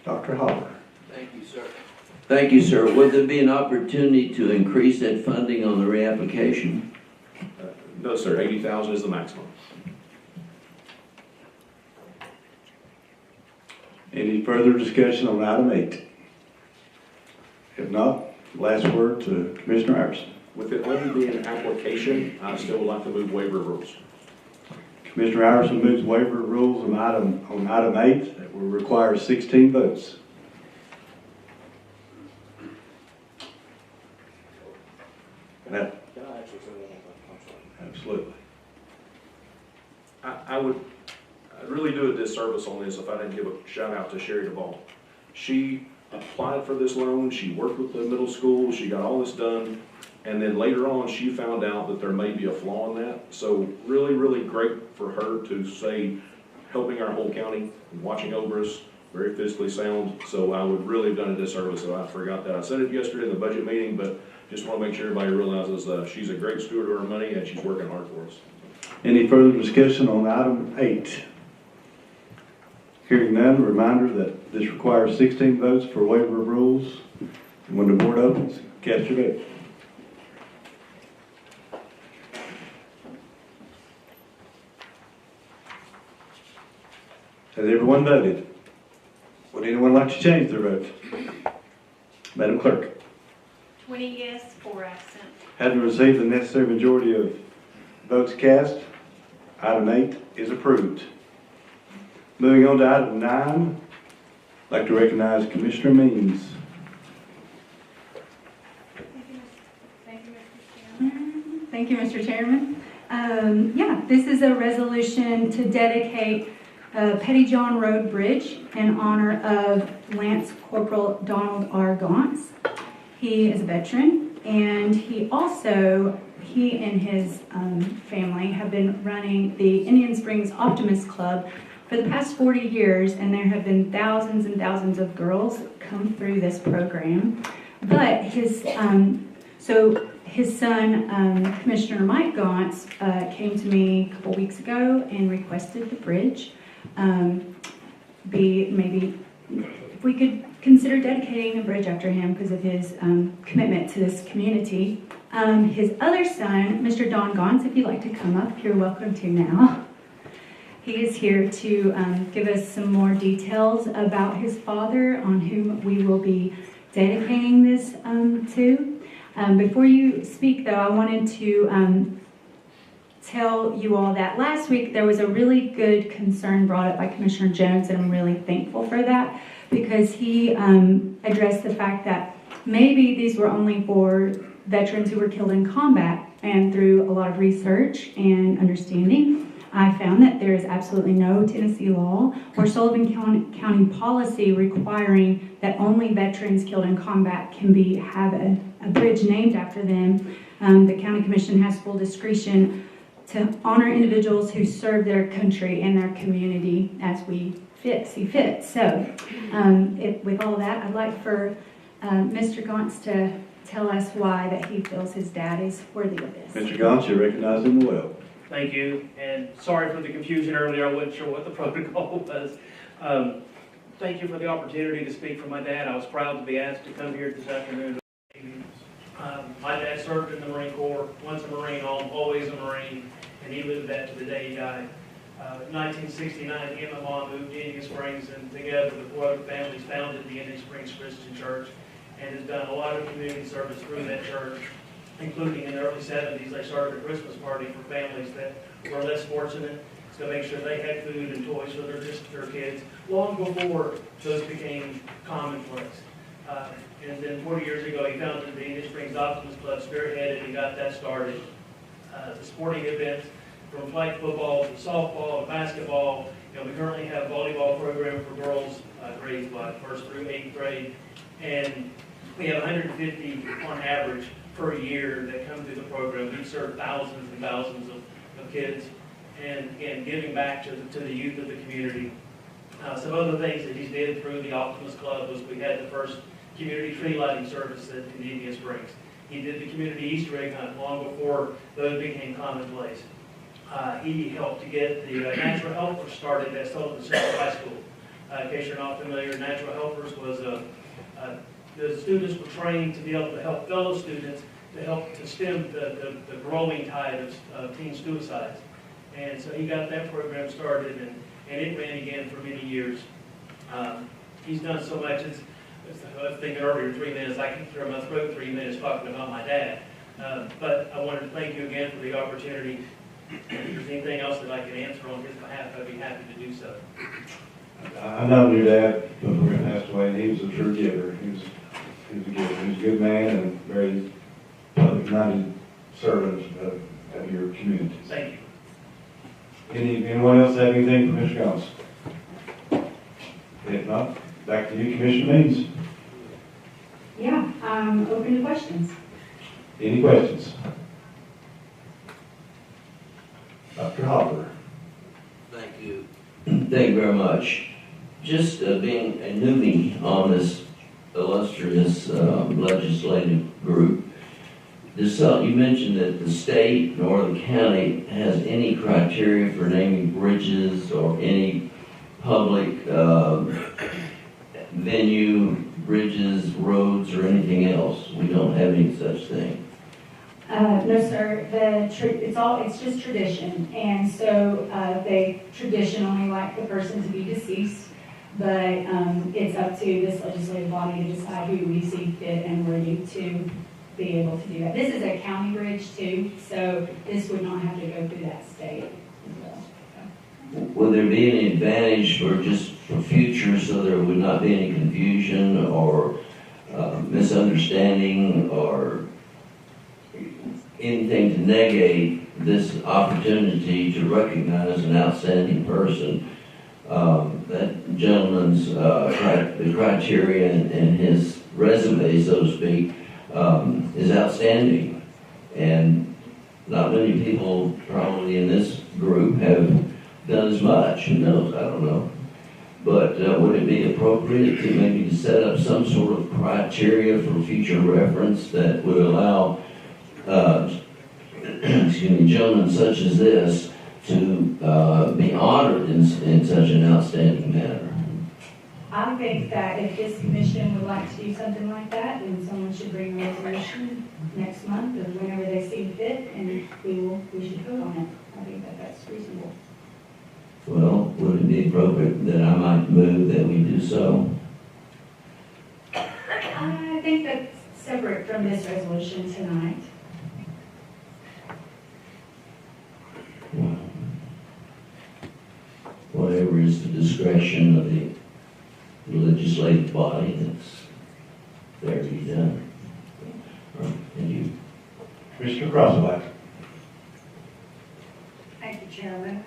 C: Dr. Holler.
P: Thank you, sir. Thank you, sir. Would there be an opportunity to increase that funding on the reapplication?
O: No, sir. 80,000 is the maximum.
C: Any further discussion on item 8? If not, last word to Commissioner Iverson.
O: With it only being an application, I still would like to move waiver of rules.
C: Commissioner Iverson moves waiver of rules on item 8 that will require 16 votes.
O: Can I actually say that?
C: Absolutely.
O: I'd really do a disservice on this if I didn't give a shout out to Sherry Duvall. She applied for this loan, she worked with the middle school, she got all this done, and then later on she found out that there may be a flaw in that. So really, really great for her to say, helping our whole county, watching over us, very fiscally sound. So I would really have done a disservice if I forgot that. I said it yesterday in the budget meeting, but just want to make sure everybody realizes she's a great steward of our money and she's working hard for us.
C: Any further discussion on item 8? Hearing none, a reminder that this requires 16 votes for waiver of rules. And when the board opens, cast your vote. Has everyone voted? Would anyone like to change their vote? Madam Clerk.
E: 20 yes, 4 absent.
C: Having received the necessary majority of votes cast, item 8 is approved. Moving on to item 9, I'd like to recognize Commissioner Means.
F: Thank you, Mr. Chairman. This is a resolution to dedicate Petty John Road Bridge in honor of Lance Corporal Donald R. Gauntz. He is a veteran, and he and his family have been running the Indian Springs Optimist Club for the past 40 years, and there have been thousands and thousands of girls come through this program. But his son, Commissioner Mike Gauntz, came to me a couple weeks ago and requested the bridge maybe if we could consider dedicating a bridge after him because of his commitment to this community. His other son, Mr. Don Gauntz, if you'd like to come up, you're welcome to now. He is here to give us some more details about his father, on whom we will be dedicating this to. Before you speak, though, I wanted to tell you all that last week there was a really good concern brought up by Commissioner Jones, and I'm really thankful for that, because he addressed the fact that maybe these were only for veterans who were killed in combat. And through a lot of research and understanding, I found that there is absolutely no Tennessee law or Sullivan County policy requiring that only veterans killed in combat can have a bridge named after them. The county commission has full discretion to honor individuals who serve their country and their community as we see fit. So with all that, I'd like for Mr. Gauntz to tell us why that he feels his dad is worthy of this.
C: Mr. Gauntz, you recognize him well.
N: Thank you, and sorry for the confusion earlier. I wasn't sure what the protocol was. Thank you for the opportunity to speak for my dad. I was proud to be asked to come here this afternoon. My dad served in the Marine Corps, once a Marine, always a Marine, and he lived that to the day he died. In 1969, he and my mom moved to Indian Springs, and together with 4 other families founded the Indian Springs Christian Church, and has done a lot of community service through that church, including in the early 70s, they started a Christmas party for families that were less fortunate to make sure they had food and toys for their kids, long before those became commonplace. And then 40 years ago, he founded the Indian Springs Optimist Club, spearheaded and got that started. The sporting events, from flag football to softball to basketball. We currently have a volleyball program for girls, grades 1st through 8th grade, and we have 150 on average per year that come through the program. We serve thousands and thousands of kids, and giving back to the youth of the community. Some other things that he's did through the Optimist Club was we had the first community tree lighting service in Indian Springs. He did the community Easter egg hunt long before those became commonplace. He helped to get the natural helpers started at Sullivan Central High School. In case you're not familiar, natural helpers was the students were trained to be able to help fellow students to help to stem the growing tide of teen suicides. And so he got that program started, and it ran again for many years. He's done so much. I was thinking earlier, 3 minutes, I can clear my throat 3 minutes talking about my dad. But I wanted to thank you again for the opportunity. If there's anything else that I can answer on his behalf, I'd be happy to do so.
Q: I know your dad before he passed away, and he was a true giver. He was a good man and very public-minded servant of your community.
N: Thank you.
Q: Anyone else have anything for Mr. Gauntz? If not, back to you, Commissioner Means.
F: Yeah, I'm open to questions.
Q: Any questions? Dr. Hopper.
P: Thank you. Thank you very much. Just being a newbie on this illustrious legislative group, you mentioned that the state nor the county has any criteria for naming bridges or any public venue, bridges, roads, or anything else. We don't have any such thing.
F: No, sir. It's just tradition, and so they traditionally like the person to be deceased, but it's up to this legislative body to decide who we see fit and worthy to be able to do that. This is a county bridge too, so this would not have to go through that state as well. So.
P: Will there be any advantage for future, so there would not be any confusion or misunderstanding or anything to negate this opportunity to recognize an outstanding person? That gentleman's the criteria and his resume, so to speak, is outstanding, and not many people probably in this group have done as much. Who knows? I don't know. But would it be appropriate to maybe set up some sort of criteria for future reference that would allow gentlemen such as this to be honored in such an outstanding manner?
F: I think that if this commission would like to do something like that, then someone should bring a resolution next month or whenever they see fit, and we should vote on it. I think that that's reasonable.
P: Well, would it be appropriate that I might move that we do so?
F: I think that's separate from this resolution tonight.
P: Whatever is the discretion of the legislative body, that's there to be done. And you?
Q: Commissioner Crosswhite.
R: Thank you, Chairman.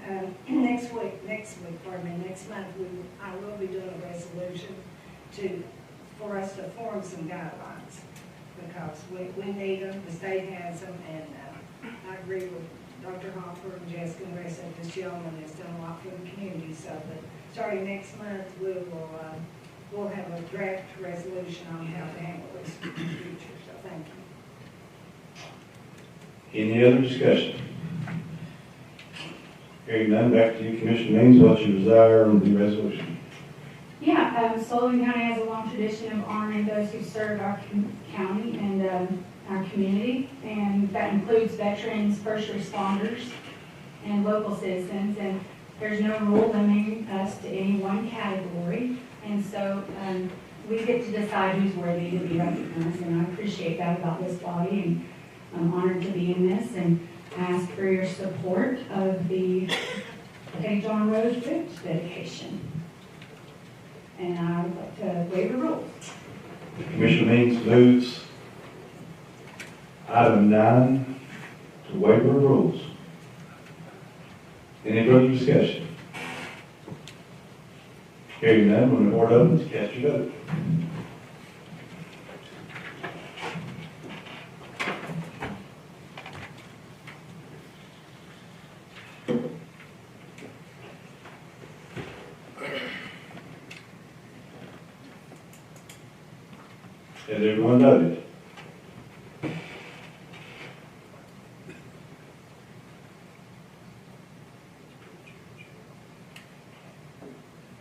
R: Next month, I will be doing a resolution for us to form some guidelines, because we need them, the state has them, and I agree with Dr. Hopper and Jessica and the rest of this gentleman has done a lot for the community, so that starting next month, we'll have a draft resolution on how to handle this in the future, so thank you.
Q: Any other discussion? Hearing none, back to you, Commissioner Means. What's your desire on the resolution?
F: Yeah, Sullivan County has a long tradition of honoring those who serve our county and our community, and that includes veterans, first responders, and local citizens, and there's no rule limiting us to any one category, and so we get to decide who's worthy to be recognized, and I appreciate that about this body, and I'm honored to be in this, and ask for your support of the St. John Rose Bridge dedication. And I would like to waive the rules.
Q: Commissioner Means moves item 9 to waiver of rules. Any further discussion? Hearing none, when the board opens, cast your vote. Has everyone voted?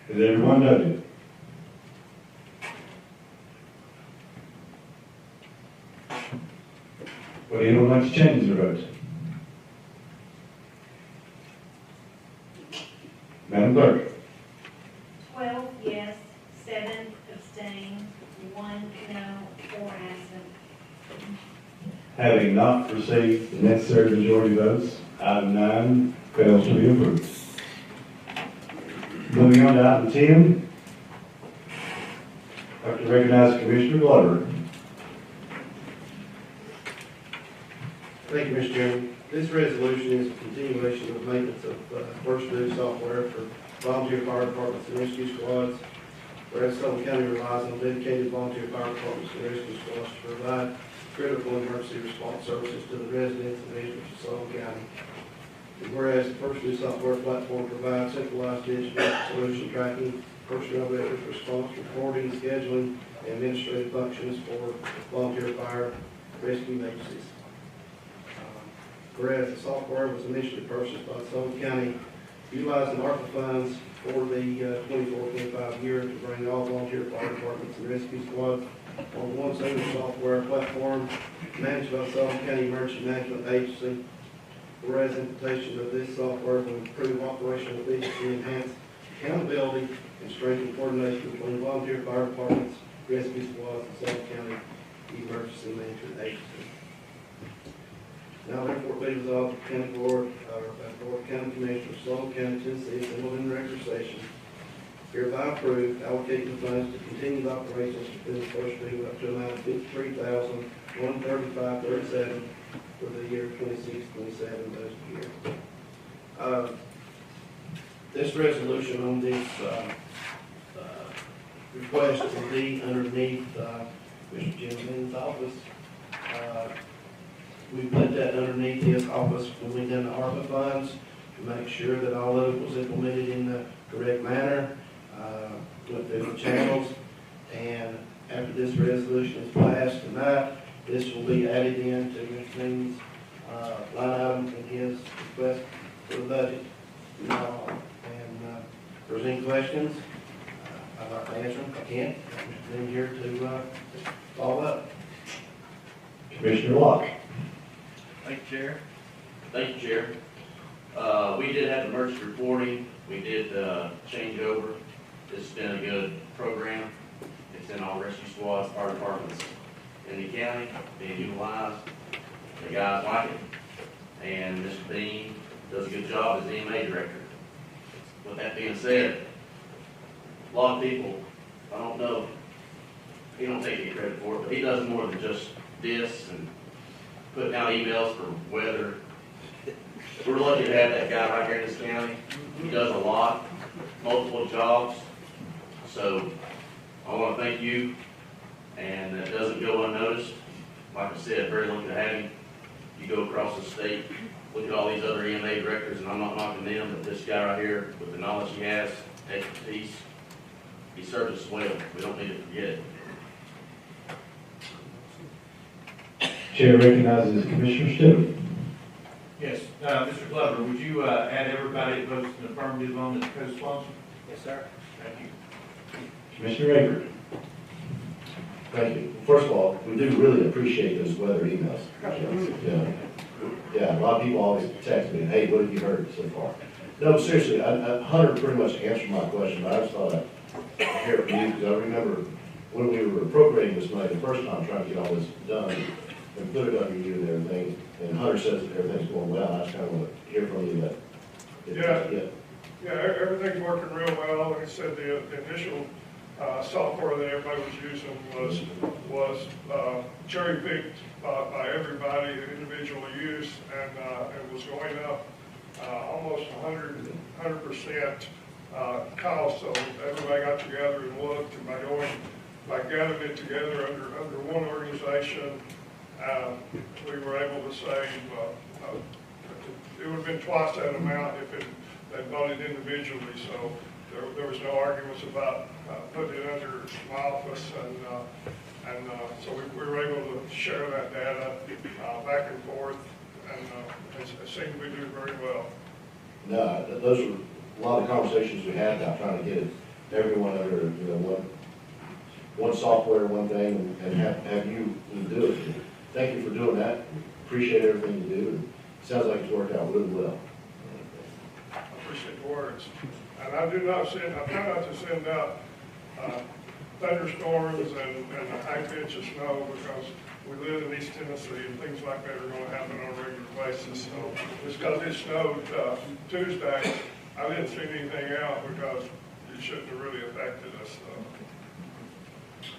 Q: Has everyone voted? Well, anyone like to change their vote? Madam Clerk.
E: 12 yes, 7 abstain, 1 no, 4 absent.
Q: Having not received the necessary majority votes, item 9 fails to be approved. Moving on to item 10. I'd like to recognize Commissioner Glover.
M: Thank you, Mr. Chairman. This resolution is a continuation of maintenance of first due software for volunteer fire departments and rescue squads. Whereas Sullivan County relies on dedicated volunteer fire departments and rescue squads to provide critical emergency response services to the residents and residents of Sullivan County. And whereas the first due software platform provides centralized digital solution tracking, personnel records, response reporting, scheduling, and administrative functions for volunteer fire rescue agencies. Whereas the software was initially purchased by Sullivan County utilizing ARPA funds for the 24-25 year to bring all volunteer fire departments and rescue squads on one single software platform managed by Sullivan County Emergency Management Agency. Whereas implementation of this software will improve operational efficiency, enhance accountability, and strengthen coordination between volunteer fire departments, rescue squads, and Sullivan County Emergency Management Agency. Now therefore be resolved, the County Board, Board of County Commissioners, Sullivan County, Tennessee, assembled in record session, hereby approve allocating the funds to continue the operations within the first due up to an amount of $53,135.37 for the year 26-27 budget year. This resolution on this request will be underneath Mr. Jim Lynn's office. We put that underneath his office when we done the ARPA funds to make sure that all of it was implemented in the correct manner, went through the channels, and after this resolution is passed tonight, this will be added into Mr. Lynn's line item in his request for the budget. And if there's any questions, I'd like to answer them. I can't. Mr. Lynn here to follow up.
Q: Commissioner Locke.
S: Thank you, Chair. Thank you, Chair. We did have emergency reporting. We did change over. It's been a good program. It's in all rescue squads, fire departments in the county, being utilized. The guys like it. And Mr. Bean does a good job as the EMA director. With that being said, a lot of people, I don't know, he don't take any credit for it, but he does more than just this and putting out emails for weather. We're lucky to have that guy right here in this county. He does a lot, multiple jobs. So I want to thank you, and it doesn't go unnoticed. Like I said, very lucky to have you. You go across the state, look at all these other EMA directors, and I'm not knocking them, but this guy right here, with the knowledge he has, expertise, he serves us well. We don't need to forget it.
Q: Chair recognizes Commissioner Sullivan.
T: Yes, Mr. Glover, would you add everybody that votes in the affirmative on the co-sponsor?
H: Yes, sir.
T: Thank you.
Q: Commissioner Aker.
U: Thank you. First of all, we do really appreciate those weather emails. Yeah, a lot of people always text me, hey, what have you heard so far? No, seriously, Hunter pretty much answered my question, but I just thought I'd hear it from you, because I remember when we were appropriating this money the first time, trying to get all this done, and put it under you and everything, and Hunter says that everything's going well. I just kind of want to hear from you that.
V: Yeah, everything's working real well. Like I said, the initial software that everybody was using was cherry picked by everybody, individual use, and it was going up almost 100% cost. So everybody got together and looked, and by gathering it together under one organization, we were able to save. It would have been twice that amount if they bought it individually. So there was no arguments about putting it under my office, and so we were able to share that data back and forth, and it seemed to be doing very well.
U: No, those were a lot of conversations we had about trying to get everyone under one software, one thing, and have you do it. Thank you for doing that. Appreciate everything you do. And it sounds like it's worked out really well.
V: I appreciate the words. And I try not to send out thunderstorms and a high pitch of snow, because we live in East Tennessee and things like that are going to happen on a regular basis. So just because it snowed Tuesday, I didn't send anything out because it shouldn't have really affected us.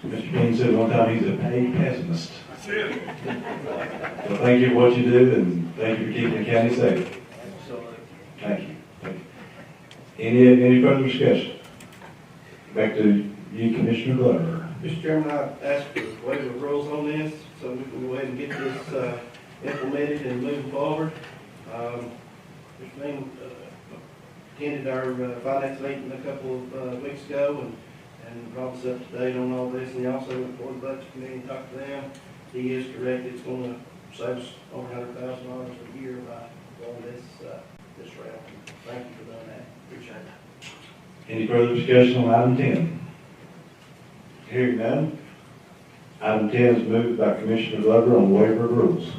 Q: Mr. Bean said one time he's a paid pessimist.
V: That's it.
Q: Well, thank you for what you do, and thank you for keeping the county safe. Thank you. Thank you. Any further discussion? Back to you, Commissioner Glover.
M: Mr. Chairman, I asked for waiver of rules on this, so we can go ahead and get this implemented and move forward. Mr. Bean attended our finance meeting a couple of weeks ago, and brought us up to date on all this, and he also went before the budget committee and talked to them. He is correct, it's going to save us over $100,000 a year by going this route. Thank you for doing that. Appreciate it.
Q: Any further discussion on item 10? Hearing none. Item 10 is moved by Commissioner Glover on waiver of rules.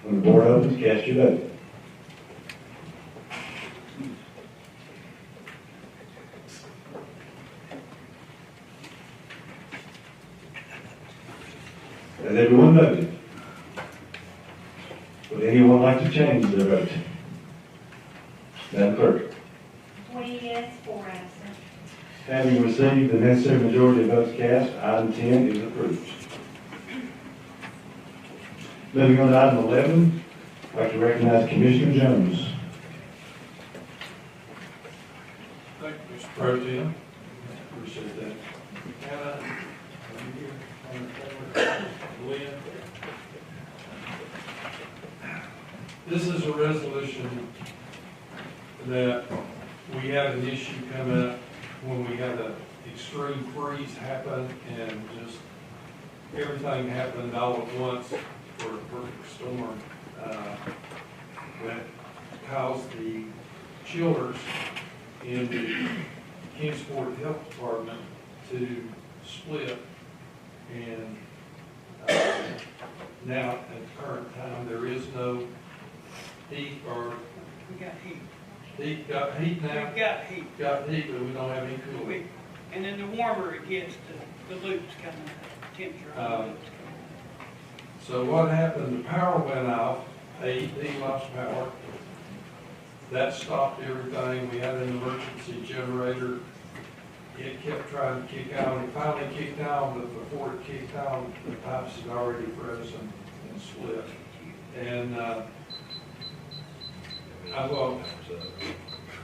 Q: When the board opens, cast your vote. Has everyone voted? Would anyone like to change their vote? Madam Clerk.
E: 20 yes, 4 absent.
Q: Having received the necessary majority of votes cast, item 10 is approved. Moving on to item 11, I'd like to recognize Commissioner Jones.
A: Thank you, Mr. Pro Tem. Appreciate that. Lynn. This is a resolution that we had an issue come up when we had an extreme freeze happen, and just everything happened all at once for a perfect storm that caused the chillers in the Kingsport Health Department to split. And now, at the current time, there is no heat or
D: We got heat.
A: got heat now?
D: We've got heat.
A: Got heat, but we don't have any cooling.
D: And then the warmer it gets, the loops come up, temperature on the loops come up.
A: So what happened, the power went off, AEP lost power. That stopped everything. We had an emergency generator. It kept trying to kick out. It finally kicked out, but before it kicked out, the pipes had already frozen and split. And well,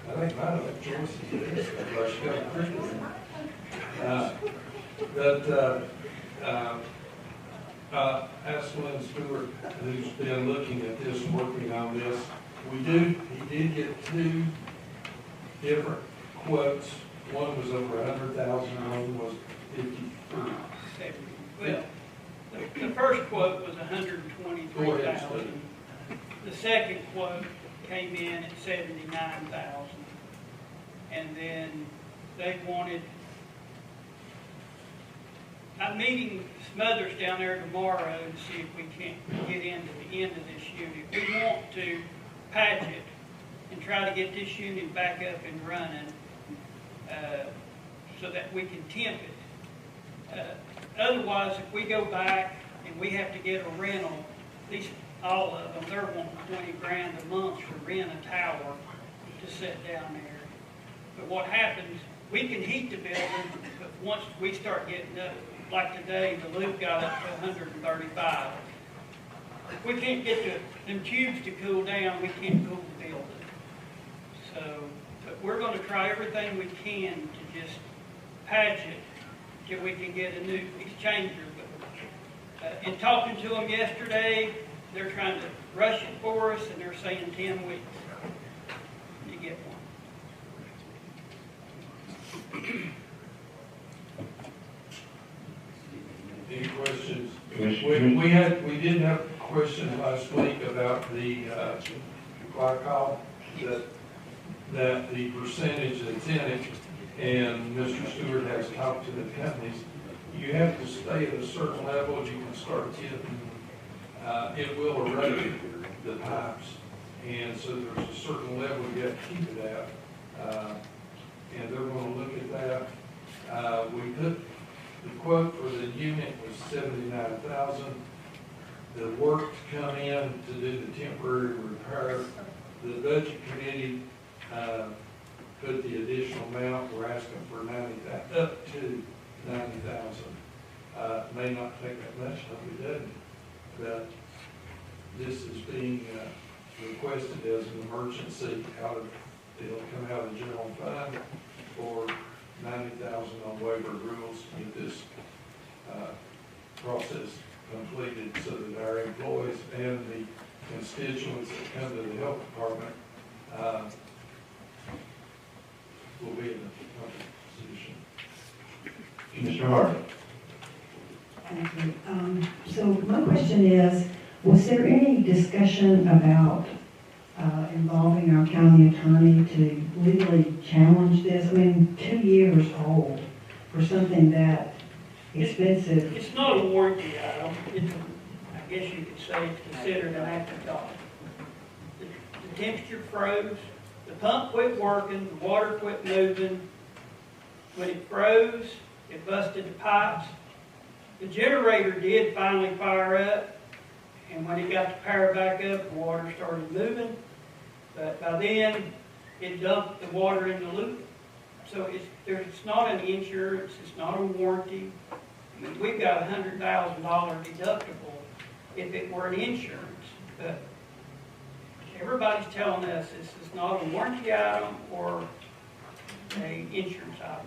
A: I think my other choice is this, because she got a Christmas. Ask Lynn Stewart, who's been looking at this and working on this. He did get 2 different quotes. One was over 100,000, one was 53.
D: Well, the first quote was 123,000. The second quote came in at 79,000. And then they wanted, I'm meeting Smothers down there tomorrow to see if we can't get into the end of this unit. We want to patch it and try to get this unit back up and running so that we can temp it. Otherwise, if we go back and we have to get a rental, all of them, they're wanting 20 grand a month to rent a tower to sit down there. But what happens, we can heat the building, but once we start getting up, like today, the loop got up to 135. If we can't get them tubes to cool down, we can't cool the building. So, but we're going to try everything we can to just patch it till we can get a new exchanger. But in talking to them yesterday, they're trying to rush it for us, and they're saying 10 weeks to get one.
A: Any questions? We did have a question last week about the glycol, that the percentage that's in it, and Mr. Stewart has talked to the companies. You have to stay at a certain level. You can start getting, it will erode the pipes, and so there's a certain level you have to keep it at, and they're going to look at that. We put the quote for the unit was 79,000. The work to come in to do the temporary repair, the budget committee put the additional amount. We're asking for up to 90,000. May not take that much, hope it doesn't. But this is being requested as an emergency it'll come out of the general fund for 90,000 on waiver rules to get this process completed so that our employees and the constituents that come to the health department will be in a position.
G: Mr. Hart. Thank you. So my question is, was there any discussion about involving our county attorney to legally challenge this? I mean, 2 years old for something that expensive.
D: It's not a warranty item. It's, I guess you could say it's considered an afterthought. The temperature froze, the pump quit working, the water quit moving. When it froze, it busted the pipes. The generator did finally fire up, and when it got the power back up, the water started moving. But by then, it dumped the water in the loop. So it's not an insurance, it's not a warranty. I mean, we've got a $100,000 deductible if it were an insurance. But everybody's telling us this is not a warranty item or an insurance item.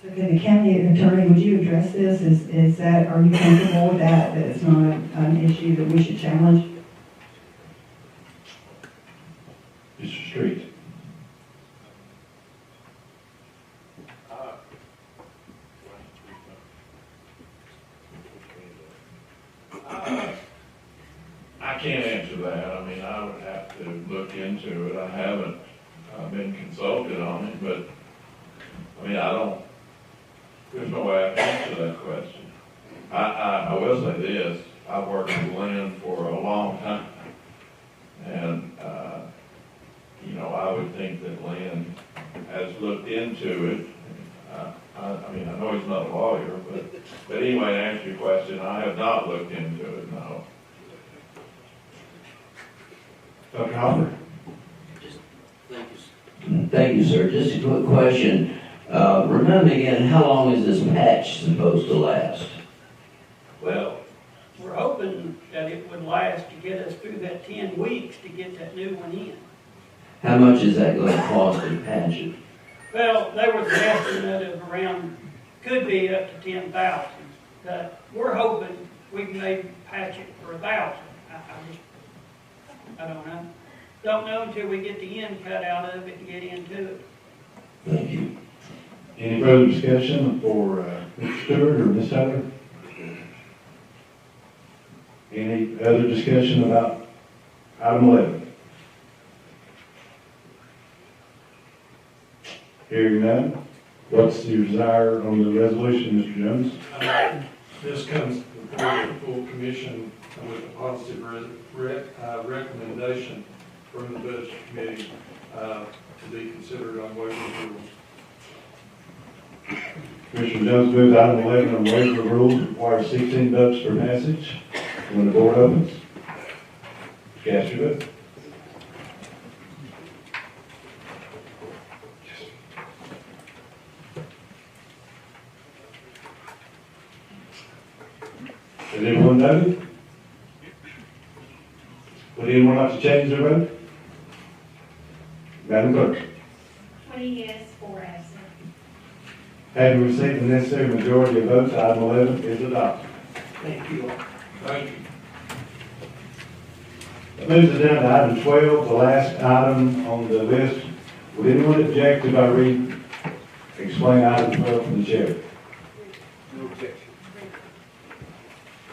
G: So the county attorney, would you address this? Is that, are you comfortable with that it's not an issue that we should challenge?
U: Mr. Street.
W: I can't answer that. I mean, I would have to look into it. I haven't been consulted on it, but I mean, there's no way I can answer that question. I will say this, I've worked with Lynn for a long time. And, you know, I would think that Lynn has looked into it. I mean, I know he's not a lawyer, but anyway, to answer your question, I have not looked into it, no.
Q: Dr. Hopper?
P: Thank you, sir. Just a quick question. Remind me again, how long is this patch supposed to last?
D: Well, we're hoping that it would last to get us through that 10 weeks to get that new one in.
P: How much is that going to cost to patch it?
D: Well, there was an estimate of around, could be up to 10,000. But we're hoping we can maybe patch it for 1,000. I don't know. Don't know until we get the end cut out of it and get into it.
P: Thank you.
Q: Any further discussion for Mr. Stewart or Ms. Taylor? Any other discussion about item 11? Hearing none, what's your desire on the resolution, Mr. Jones?
B: This comes before the full commission with a positive recommendation from the budget committee to be considered on waiver of rules.
Q: Commissioner Jones moves item 11 on waiver of rules requires 16 votes for passage. When the board opens, cast your vote. Has everyone voted? Would anyone like to change their vote? Madam Clerk.
E: 20 yes, 4 absent.
Q: Having received the necessary majority of votes, item 11 is adopted.
B: Thank you. Thank you.
Q: That moves us down to item 12, the last item on the list. Would anyone object if I explain item 12 from the chair?
T: No objection.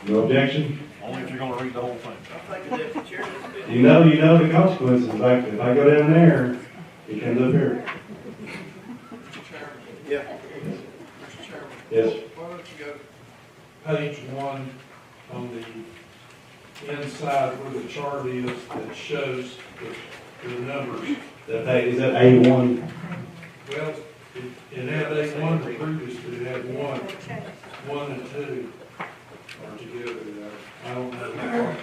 Q: No objection?
T: Only if you're gonna read the whole thing.
Q: You know the consequences. Like if I go down there, he comes up here.
B: Yeah. Mr. Chairman.
Q: Yes.
B: Why don't you go to page 1 on the inside where the chart is that shows the numbers.
Q: Is that A1?
B: Well, it had A1 previously, it had 1 and 2 are together there. I don't know.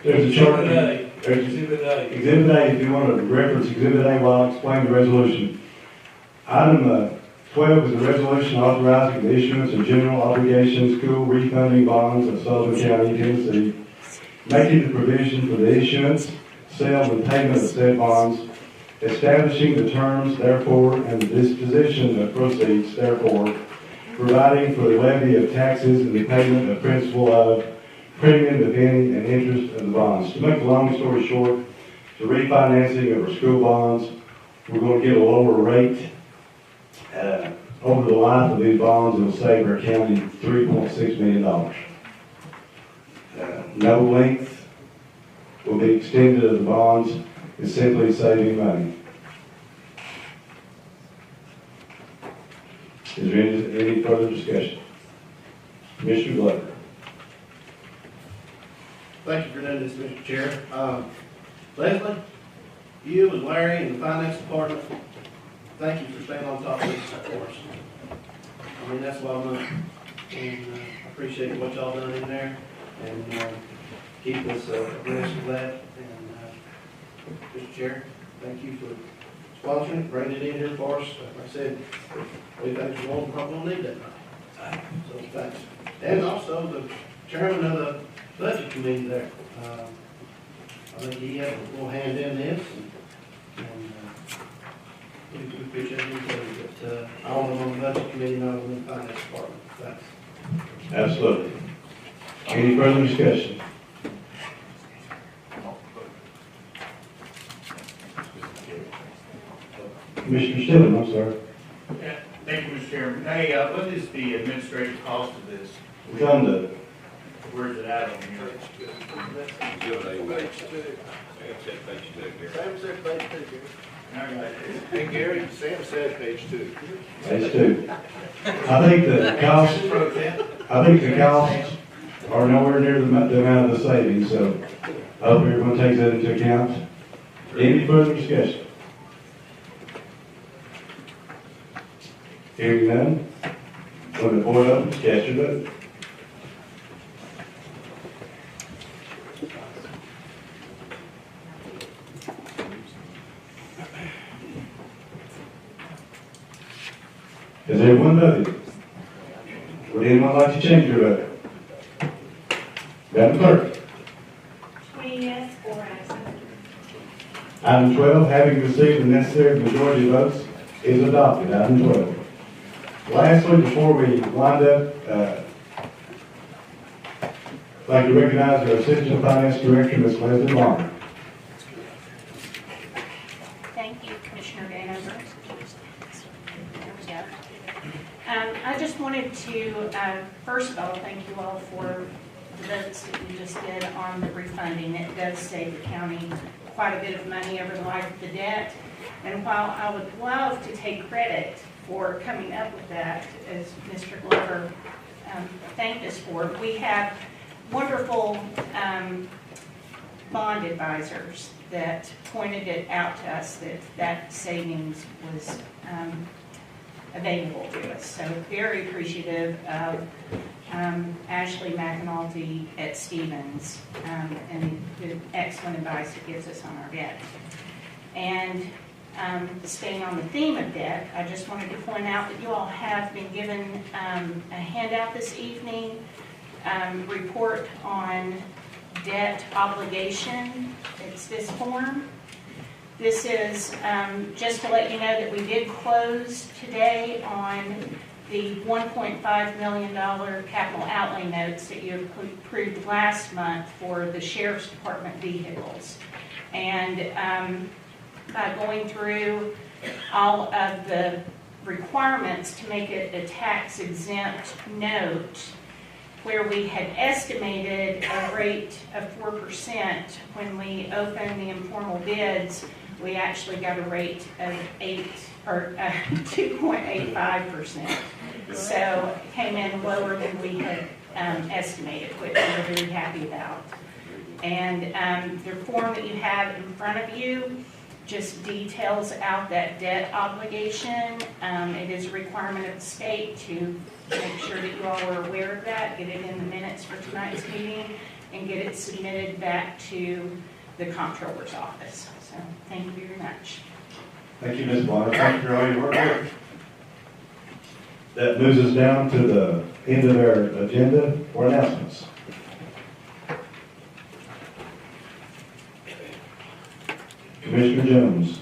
Q: There's a chart.
B: Exhibit A.
Q: Exhibit A, if you want to reference Exhibit A while I explain the resolution. Item 12 is a resolution authorizing the issuance of general obligation school refunding bonds of Sullivan County, Tennessee, making the provision for the issuance, sale, and payment of said bonds, establishing the terms, therefore, and the disposition of proceeds, therefore, providing for the levy of taxes and the payment of principal of premium, if any, and interest of the bonds. To make the long story short, the refinancing of our school bonds, we're going to get a lower rate. Over the life of these bonds, it will save our county $3.6 million. No length will be extended of the bonds. It's simply saving money. Is there any further discussion? Mr. Glover.
M: Thank you for doing this, Mr. Chair. Leslie, you and Larry and the finance department, thank you for staying on top of this for us. I mean, that's what I'm doing. And I appreciate what y'all done in there and keep us abreast of that. And Mr. Chair, thank you for sponsoring, bringing it in here for us. Like I said, we think we're probably gonna need that money. So thanks. And also the chairman of the budget committee there. I think he had a little hand in this, and we appreciate him too. But all of them on the budget committee and all of them in the finance department. Thanks.
Q: Absolutely. Any further discussion? Commissioner Sullivan, I'm sorry.
T: Yeah, thank you, Mr. Chairman. Hey, what is the administrative cost of this?
Q: It's on the
T: Where's it at on here?
M: Sam said page 2, Gary. Hey, Gary, Sam said page 2.
Q: Page 2. I think the cost are nowhere near the amount of the savings, so I hope everyone takes that into account. Any further discussion? Hearing none, when the board opens, cast your vote. Has everyone voted? Would anyone like to change your vote? Madam Clerk.
E: 20 yes, 4 absent.
Q: Item 12, having received the necessary majority of votes, is adopted. Item 12. Lastly, before we wind up, I'd like to recognize our Assistant Finance Director, Ms. Leslie Long.
I: Thank you, Commissioner Danover. There we go. I just wanted to, first of all, thank you all for the votes that you just did on the refunding. It does save the county quite a bit of money over the life of the debt. And while I would love to take credit for coming up with that, as Mr. Glover thanked us for, we have wonderful bond advisors that pointed it out to us that that savings was available to us. So very appreciative of Ashley McAnulty at Stevens and the excellent advice it gives us on our debt. And staying on the theme of debt, I just wanted to point out that you all have been given a handout this evening, report on debt obligation. It's this form. This is just to let you know that we did close today on the $1.5 million capital outlay notes that you approved last month for the Sheriff's Department vehicles. And by going through all of the requirements to make it a tax-exempt note, where we had estimated a rate of 4% when we opened the informal bids, we actually got a rate of 2.85%. So it came in lower than we had estimated, which we were very happy about. And the form that you have in front of you just details out that debt obligation. It is a requirement of the state to make sure that you all are aware of that, get it in the minutes for tonight's meeting, and get it submitted back to the comptroller's office. So thank you very much.
Q: Thank you, Ms. Bonner. Thank you for all your work. That moves us down to the end of our agenda for announcements. Commissioner Jones.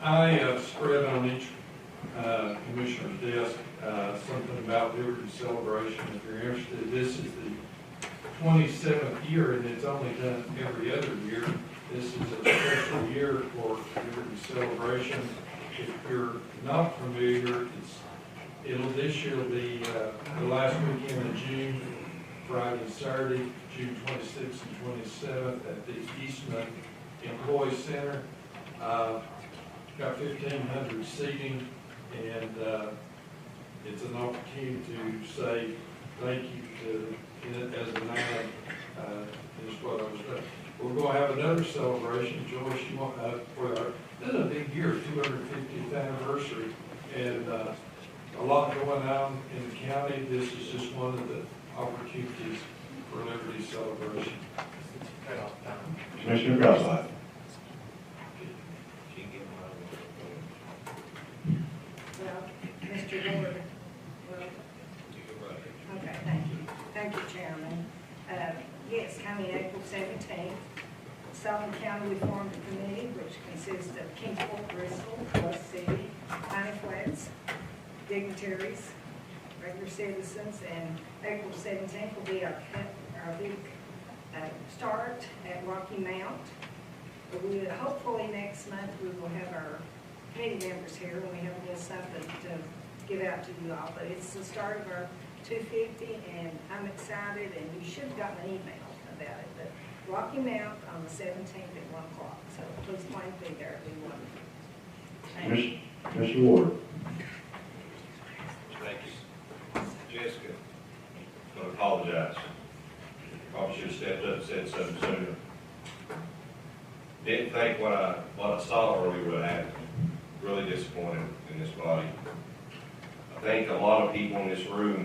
B: I spread on each commissioner's desk something about Liberty Celebration. If you're interested, this is the 27th year, and it's only done every other year. This is a special year for Liberty Celebration. If you're not familiar, this year will be the last weekend of June, Friday and Saturday, June 26th and 27th at the Eastman Employee Center. Got 1,500 seating, and it's an opportunity to say thank you to as a man. Is what I was doing. We're going to have another celebration, Joyce. You want this is a big year, 250th anniversary, and a lot going on in the county. This is just one of the opportunities for Liberty Celebration.
Q: Commissioner Grossley.
R: Well, Mr. Ward, okay, thank you. Thank you, Chairman. Yes, coming April 17th, Sullivan County, we formed a committee which consists of Kingsport, Bristol, West City, Piney Flats, dignitaries, regular citizens, and April 17th will be our big start at Rocky Mount. Hopefully next month we will have our committee members here, and we have a little something to give out to you all. But it's the start of our 250, and I'm excited, and you should have gotten an email about it. But Rocky Mount on the 17th at 1 o'clock, so please plan to be there. It'll be wonderful.
Q: Commissioner Ward.
U: Thank you. Jessica, I apologize.
J: in this body. I think a lot of people in this room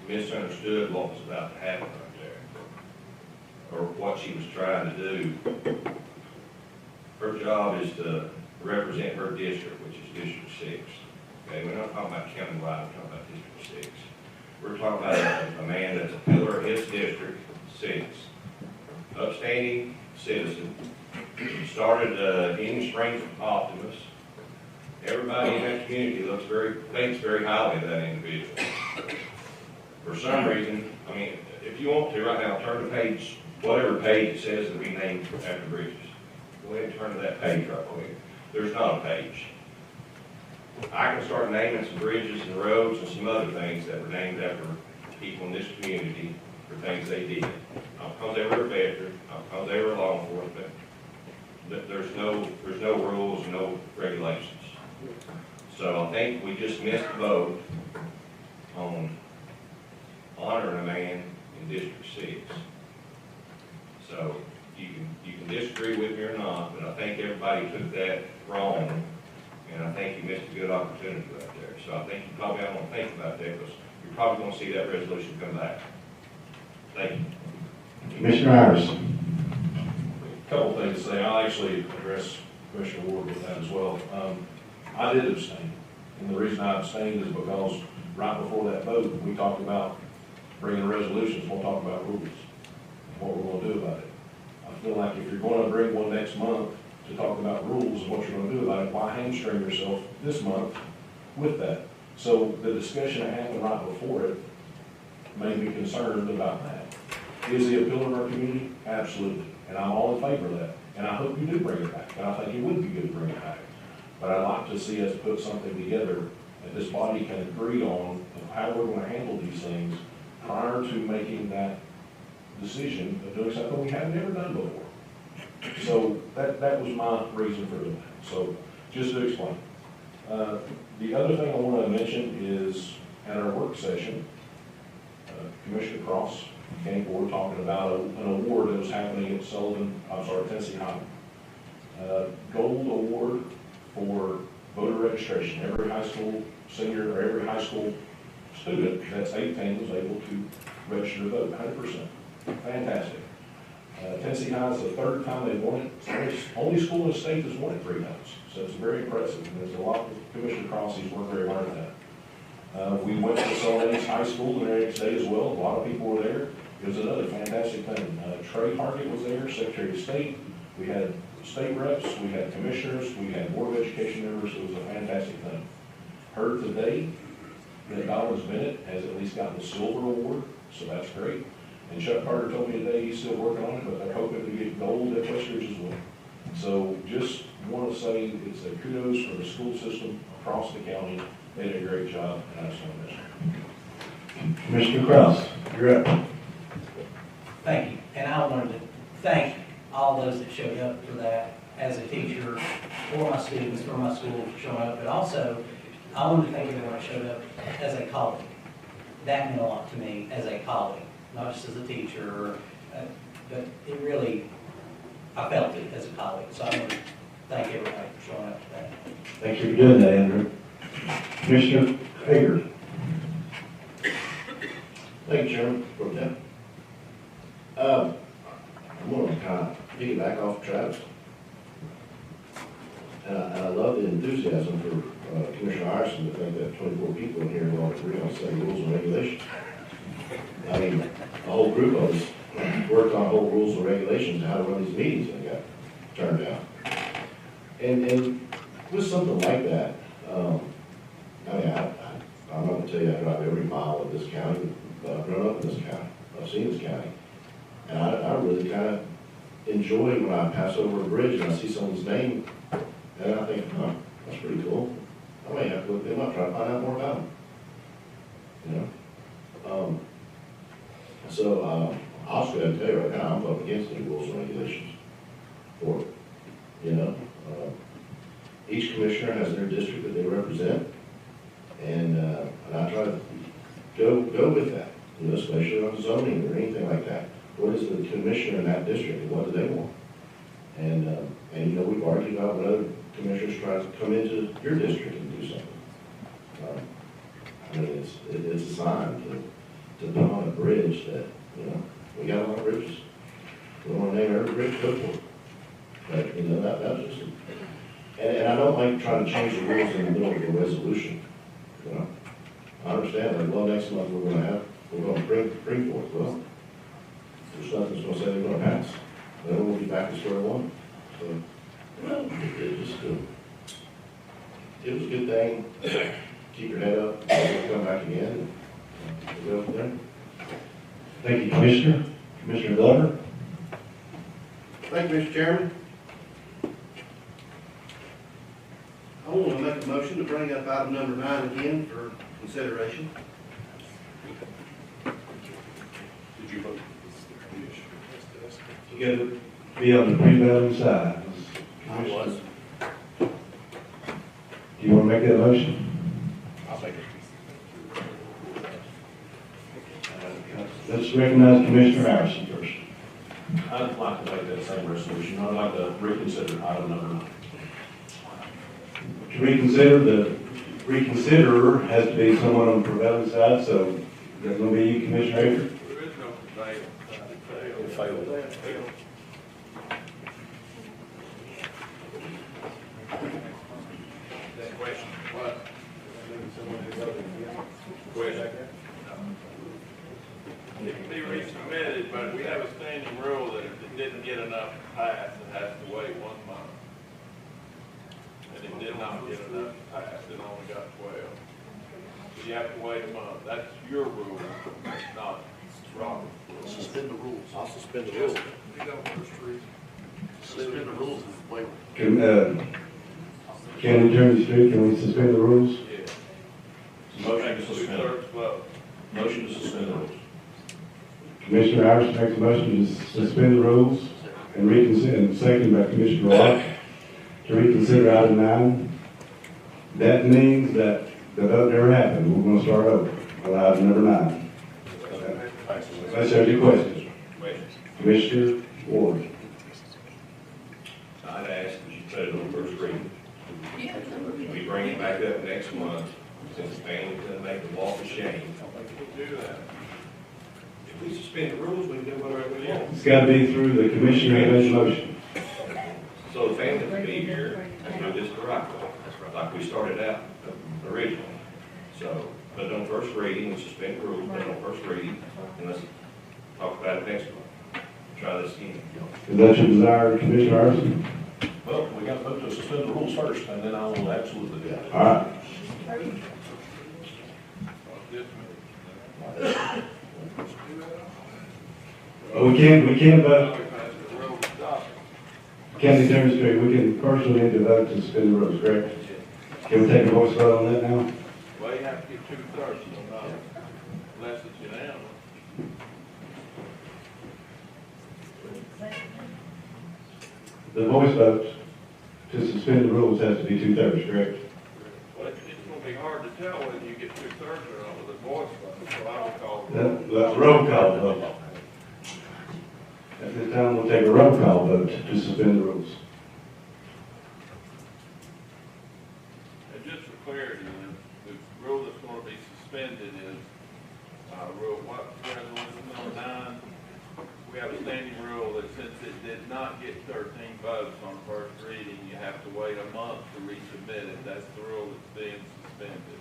J: misunderstood what was about to happen right there, or what she was trying to do. Her job is to represent her district, which is District 6. Okay, we're not talking about countywide, we're talking about District 6. We're talking about a man that's a pillar of his District 6. Upstanding citizen, started Indian Springs optimist. Everybody in that community thinks very highly of that individual. For some reason, I mean, if you want to right now, turn to page, whatever page it says that we named after bridges. Go ahead and turn to that page right quick. There's not a page. I can start naming some bridges and roads and some other things that were named after people in this community for things they did. Not because they were a veteran, not because they were law enforcement. There's no rules, no regulations. So I think we just missed the boat on honoring a man in District 6. So you can disagree with me or not, but I think everybody took that wrong, and I think you missed a good opportunity right there. So I think you probably ought to think about that, because you're probably going to see that resolution come back. Thank you.
U: Commissioner Iris.
O: A couple of things to say. I'll actually address Commissioner Ward with that as well. I did abstain, and the reason I abstained is because right before that vote, we talked about bringing resolutions, we'll talk about rules, and what we're going to do about it. I feel like if you're going to bring one next month to talk about rules and what you're going to do about it, why hamstring yourself this month with that? So the discussion that happened right before it made me concerned about that. Is he a pillar of our community? Absolutely. And I'm all in favor of that. And I hope you do bring it back. And I think it would be good to bring it back. But I'd like to see us put something together that this body can agree on of how we're going to handle these things prior to making that decision of doing something we have never done before. So that was my reason for doing that. So just to explain. The other thing I want to mention is at our work session, Commissioner Cross came forward talking about an award that was happening at Tennessee High. Gold award for voter registration. Every high school senior or every high school student that's 18 was able to register to vote, 100%. Fantastic. Tennessee High is the third time they've won it. It's the only school in the state that's won it 3 times. So it's very impressive. And there's a lot of Commissioner Cross, he's worked very hard at that. We went to Sullivan High School the next day as well. A lot of people were there. It was another fantastic thing. Trey Hargett was there, Secretary of State. We had state reps, we had commissioners, we had Board of Education members. It was a fantastic thing. Heard today that Dollars Bennett has at least gotten the silver award, so that's great. And Chuck Carter told me today he's still working on it, but they're hoping to get gold at Westridge as well. So just want to say it's a kudos for the school system across the county. They did a great job, and I just want to mention it.
U: Commissioner Cross, you're up.
K: Thank you. And I wanted to thank all those that showed up for that as a teacher, for my students, for my school for showing up, but also I wanted to thank everyone that showed up as a colleague. That meant a lot to me as a colleague, not just as a teacher, but it really, I felt it as a colleague. So I want to thank everybody for showing up today.
U: Thank you for doing that, Andrew. Commissioner Hager. Thank you, Chairman. I'm going to kind of piggyback off Travis. And I love the enthusiasm for Commissioner Iverson to think that 24 people in here will agree on setting rules and regulations. I mean, a whole group of us worked on whole rules and regulations and how to run these meetings and got turned down. And with something like that, I mean, I'm not going to tell you I drive every mile of this county, but I've grown up in this county. I've seen this county. And I really kind of enjoy when I pass over a bridge and I see someone's name, and I think, huh, that's pretty cool. I may have to look them up, try to find out more about them. You know? I'll just go ahead and tell you right now, I'm up against the rules and regulations for it. You know? Each commissioner has their district that they represent, and I try to go with that, you know, especially on zoning or anything like that. What is the commissioner in that district and what do they want? And you know, we've argued about what other commissioners try to come into your district and do something. I mean, it's a sign to put on a bridge that, you know, we got a lot of bridges. We don't want to name every bridge, go for it. But, you know, that was just, and I don't like trying to change the rules in the middle of a resolution, you know. I understand that, well, next month we're gonna bring forth, well, there's nothing that's gonna say they're gonna pass. Then we'll be back to square one. So, well, it just, it was a good thing. Keep your head up, come back again, and we'll go from there.
Q: Thank you, Commissioner. Commissioner Glover?
M: Thank you, Mr. Chairman. I want to make a motion to bring up item number 9 again for consideration.
O: Did you vote?
Q: You got to be on the prevailing side.
M: I was.
Q: Do you want to make that motion?
M: I'll make it.
Q: Let's recognize Commissioner Harrison first.
O: I'd like to make that same resolution. I'd like to reconsider item number 9.
Q: To reconsider, the reconsiderer has to be someone on the prevailing side, so that's going to be you, Commissioner Aker.
B: There is no debate.
O: It failed.
B: That question, what? Question. It can be resubmitted, but we have a standing rule that if it didn't get enough to pass, it has to wait 1 month. And it did not get enough to pass, it only got 12. So you have to wait a month. That's your rule, not Robert's rule.
U: Suspend the rules. I'll suspend the rules. Suspend the rules and wait.
Q: County Attorney Street, can we suspend the rules?
B: Yeah.
O: Motion to suspend.
B: Two-thirds vote.
O: Motion to suspend the rules.
Q: Commissioner Harrison makes a motion to suspend the rules and reconsider, and second by Commissioner Rock, to reconsider item 9. That means that the vote never happened. We're going to start over on item number 9. Let's have your questions. Commissioner Ward.
J: I'd ask that you put it on first reading. We bring it back up next month, since the family's gonna make a walk of shame.
B: Do that.
J: If we suspend the rules, we can do whatever we want.
Q: It's got to be through the commissioner who makes the motion.
J: So the family can be here and do this the right way, like we started out originally. So, put it on first reading, we suspend the rules, put it on first reading, and let's talk about it next month. Try this again.
Q: Is that your desire, Commissioner Harrison?
O: Well, we got to vote to suspend the rules first, and then I will absolutely do that.
Q: All right. Well, we can't vote. County Attorney Street, we can personally need to vote to suspend the rules, correct? Can we take a voice vote on that now?
B: Well, you have to get 2/3, so not unless it's unanimous.
Q: The voice vote to suspend the rules has to be 2/3, correct?
B: Well, it's gonna be hard to tell whether you get 2/3 or not with a voice vote, so I would call.
Q: That's a roll call vote. At this time, we'll take a roll call vote to suspend the rules.
B: And just for clarity, the rule that's gonna be suspended is, rule what, resolution number 9? We have a standing rule that since it did not get 13 votes on first reading, you have to wait a month to resubmit it. That's the rule that's being suspended.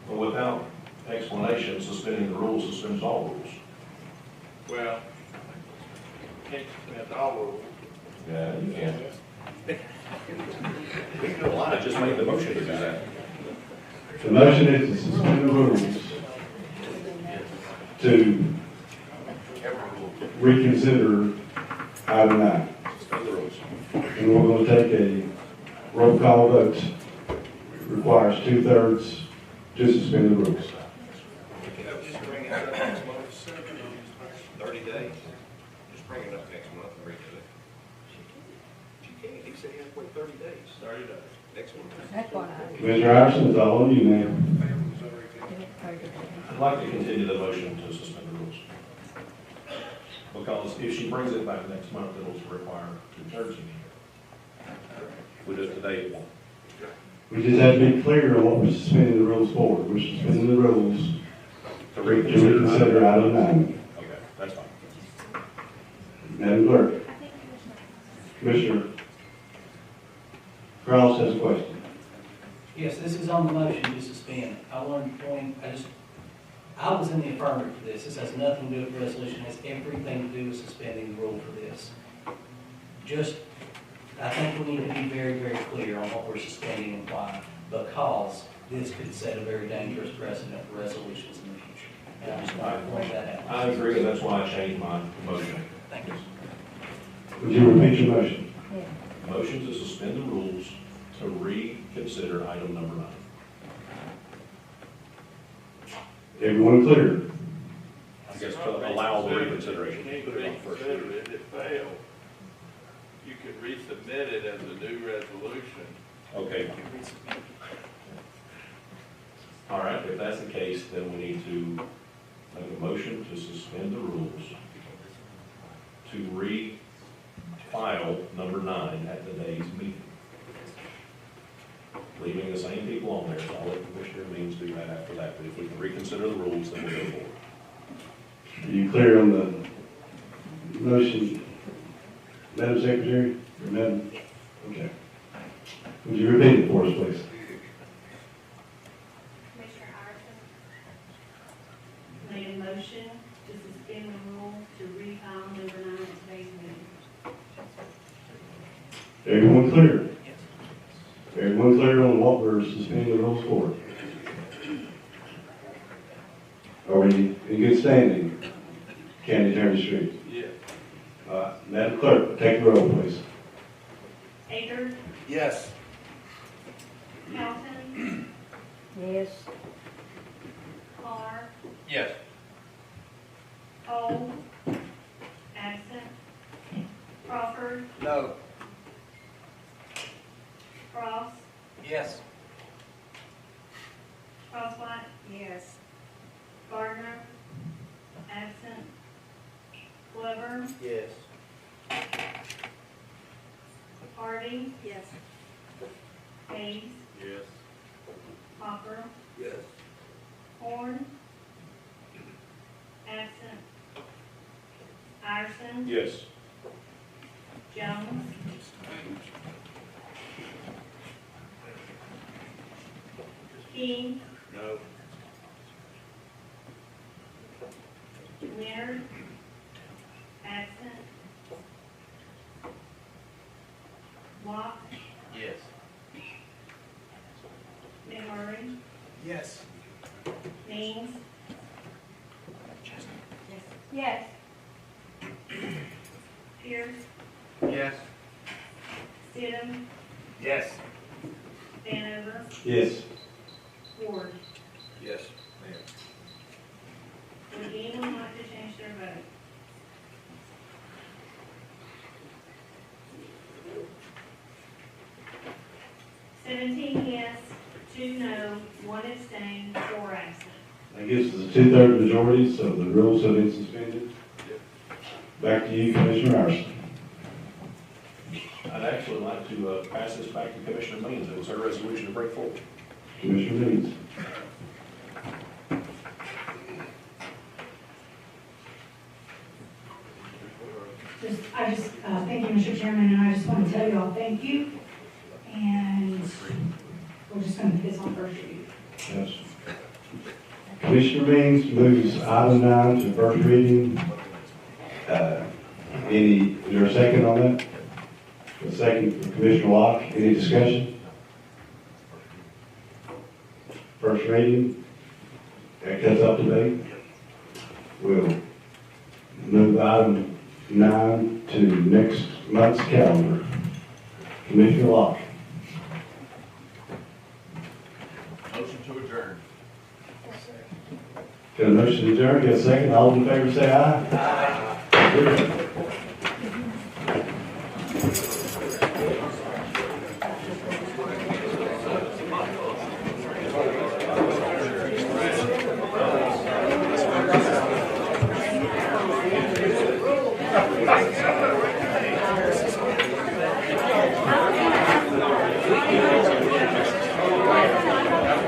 O: Well, without explanation, suspending the rules suspends all rules.
B: Well, can't suspend all rules.
O: Yeah, you can. Well, I just made the motion to do that.
Q: The motion is to suspend the rules to reconsider item 9.
O: Suspend the rules.
Q: And we're going to take a roll call vote. It requires 2/3 to suspend the rules.
J: Just bring it up next month, 30 days. Just bring it up next month and read it. You can't, he said he had to wait 30 days.
B: 30 days.
J: Next month.
E: That's what I.
Q: Commissioner Harrison, it's all on you, ma'am.
O: I'd like to continue the motion to suspend the rules. Because if she brings it back next month, it'll require 2/3 again. We do it today at 1.
Q: We just have to be clear on what we're suspending the rules for. We're suspending the rules
O: To
Q: to reconsider item 9.
O: Okay, that's fine.
Q: Madam Clerk. Commissioner Cross has a question.
K: Yes, this is on the motion to suspend. I want to point, I was in the affirmative for this. This has nothing to do with the resolution. It has everything to do with suspending the rule for this. I think we need to be very, very clear on what we're suspending and why, because this could set a very dangerous precedent for resolutions in the future. And I just want to point that out.
O: I agree, and that's why I changed my motion.
K: Thank you.
Q: Would you repeat your motion?
O: Motion to suspend the rules to reconsider item number 9.
Q: Everyone clear?
O: I guess to allow the reconsideration.
T: You
O: Put it on first
T: reconsider
O: reading.
T: it, it failed. You could resubmit it as a new resolution.
O: Okay. All right, if that's the case, then we need to make a motion to suspend the rules to refile number 9 at today's meeting. Leaving the same people on there, so I'll let Commissioner Means do that after that. But if we can reconsider the rules, then we'll go forward.
Q: Are you clear on the motion, Madam Secretary? Or Madam? Okay. Would you repeat it for us, please?
E: Commissioner Iverson made a motion to suspend the rule to refile number 9 at today's meeting.
Q: Everyone clear? Everyone clear on what we're suspending the rules for? Are we in good standing, County Attorney Street?
T: Yes.
Q: Madam Clerk, take the roll, please.
E: Aker,
T: Yes.
E: Calhoun,
R: Yes.
E: Carr,
T: Yes.
E: Cole, absent. Crawford,
T: No.
E: Cross,
T: Yes.
E: Crosswhite,
R: Yes.
E: Gardner, absent. Glover,
T: Yes.
E: Harding,
R: Yes.
E: Hayes,
T: Yes.
E: Hopper,
T: Yes.
E: Horn, absent. Iverson,
O: Yes.
E: Jones, King,
T: No.
E: Leonard, absent. Locke,
T: Yes.
E: McMurray,
T: Yes.
E: Means,
R: Yes.
E: Pierce,
T: Yes.
E: Stidham,
T: Yes.
E: Vanover,
Q: Yes.
E: Ward.
T: Yes.
E: Would anyone like to change their vote? Seventeen yes, 2 no, 1 abstain, 4 absent.
Q: That gives us a 2/3 majority, so the rules have been suspended. Back to you, Commissioner Iverson.
O: I'd actually like to pass this back to Commissioner Means. It was her resolution to bring forward.
Q: Commissioner Means.
F: Thank you, Mr. Chairman, and I just want to tell you all thank you. And we're just going to put this on first reading.
Q: Yes. Commissioner Means moves item 9 to first reading. Is there a second on that? A second from Commissioner Locke. Any discussion? First reading. That cuts off debate. We'll move item 9 to next month's calendar. Commissioner Locke.
T: Motion to adjourn.
Q: Got a motion to adjourn, got a second, all in favor say aye. Aye.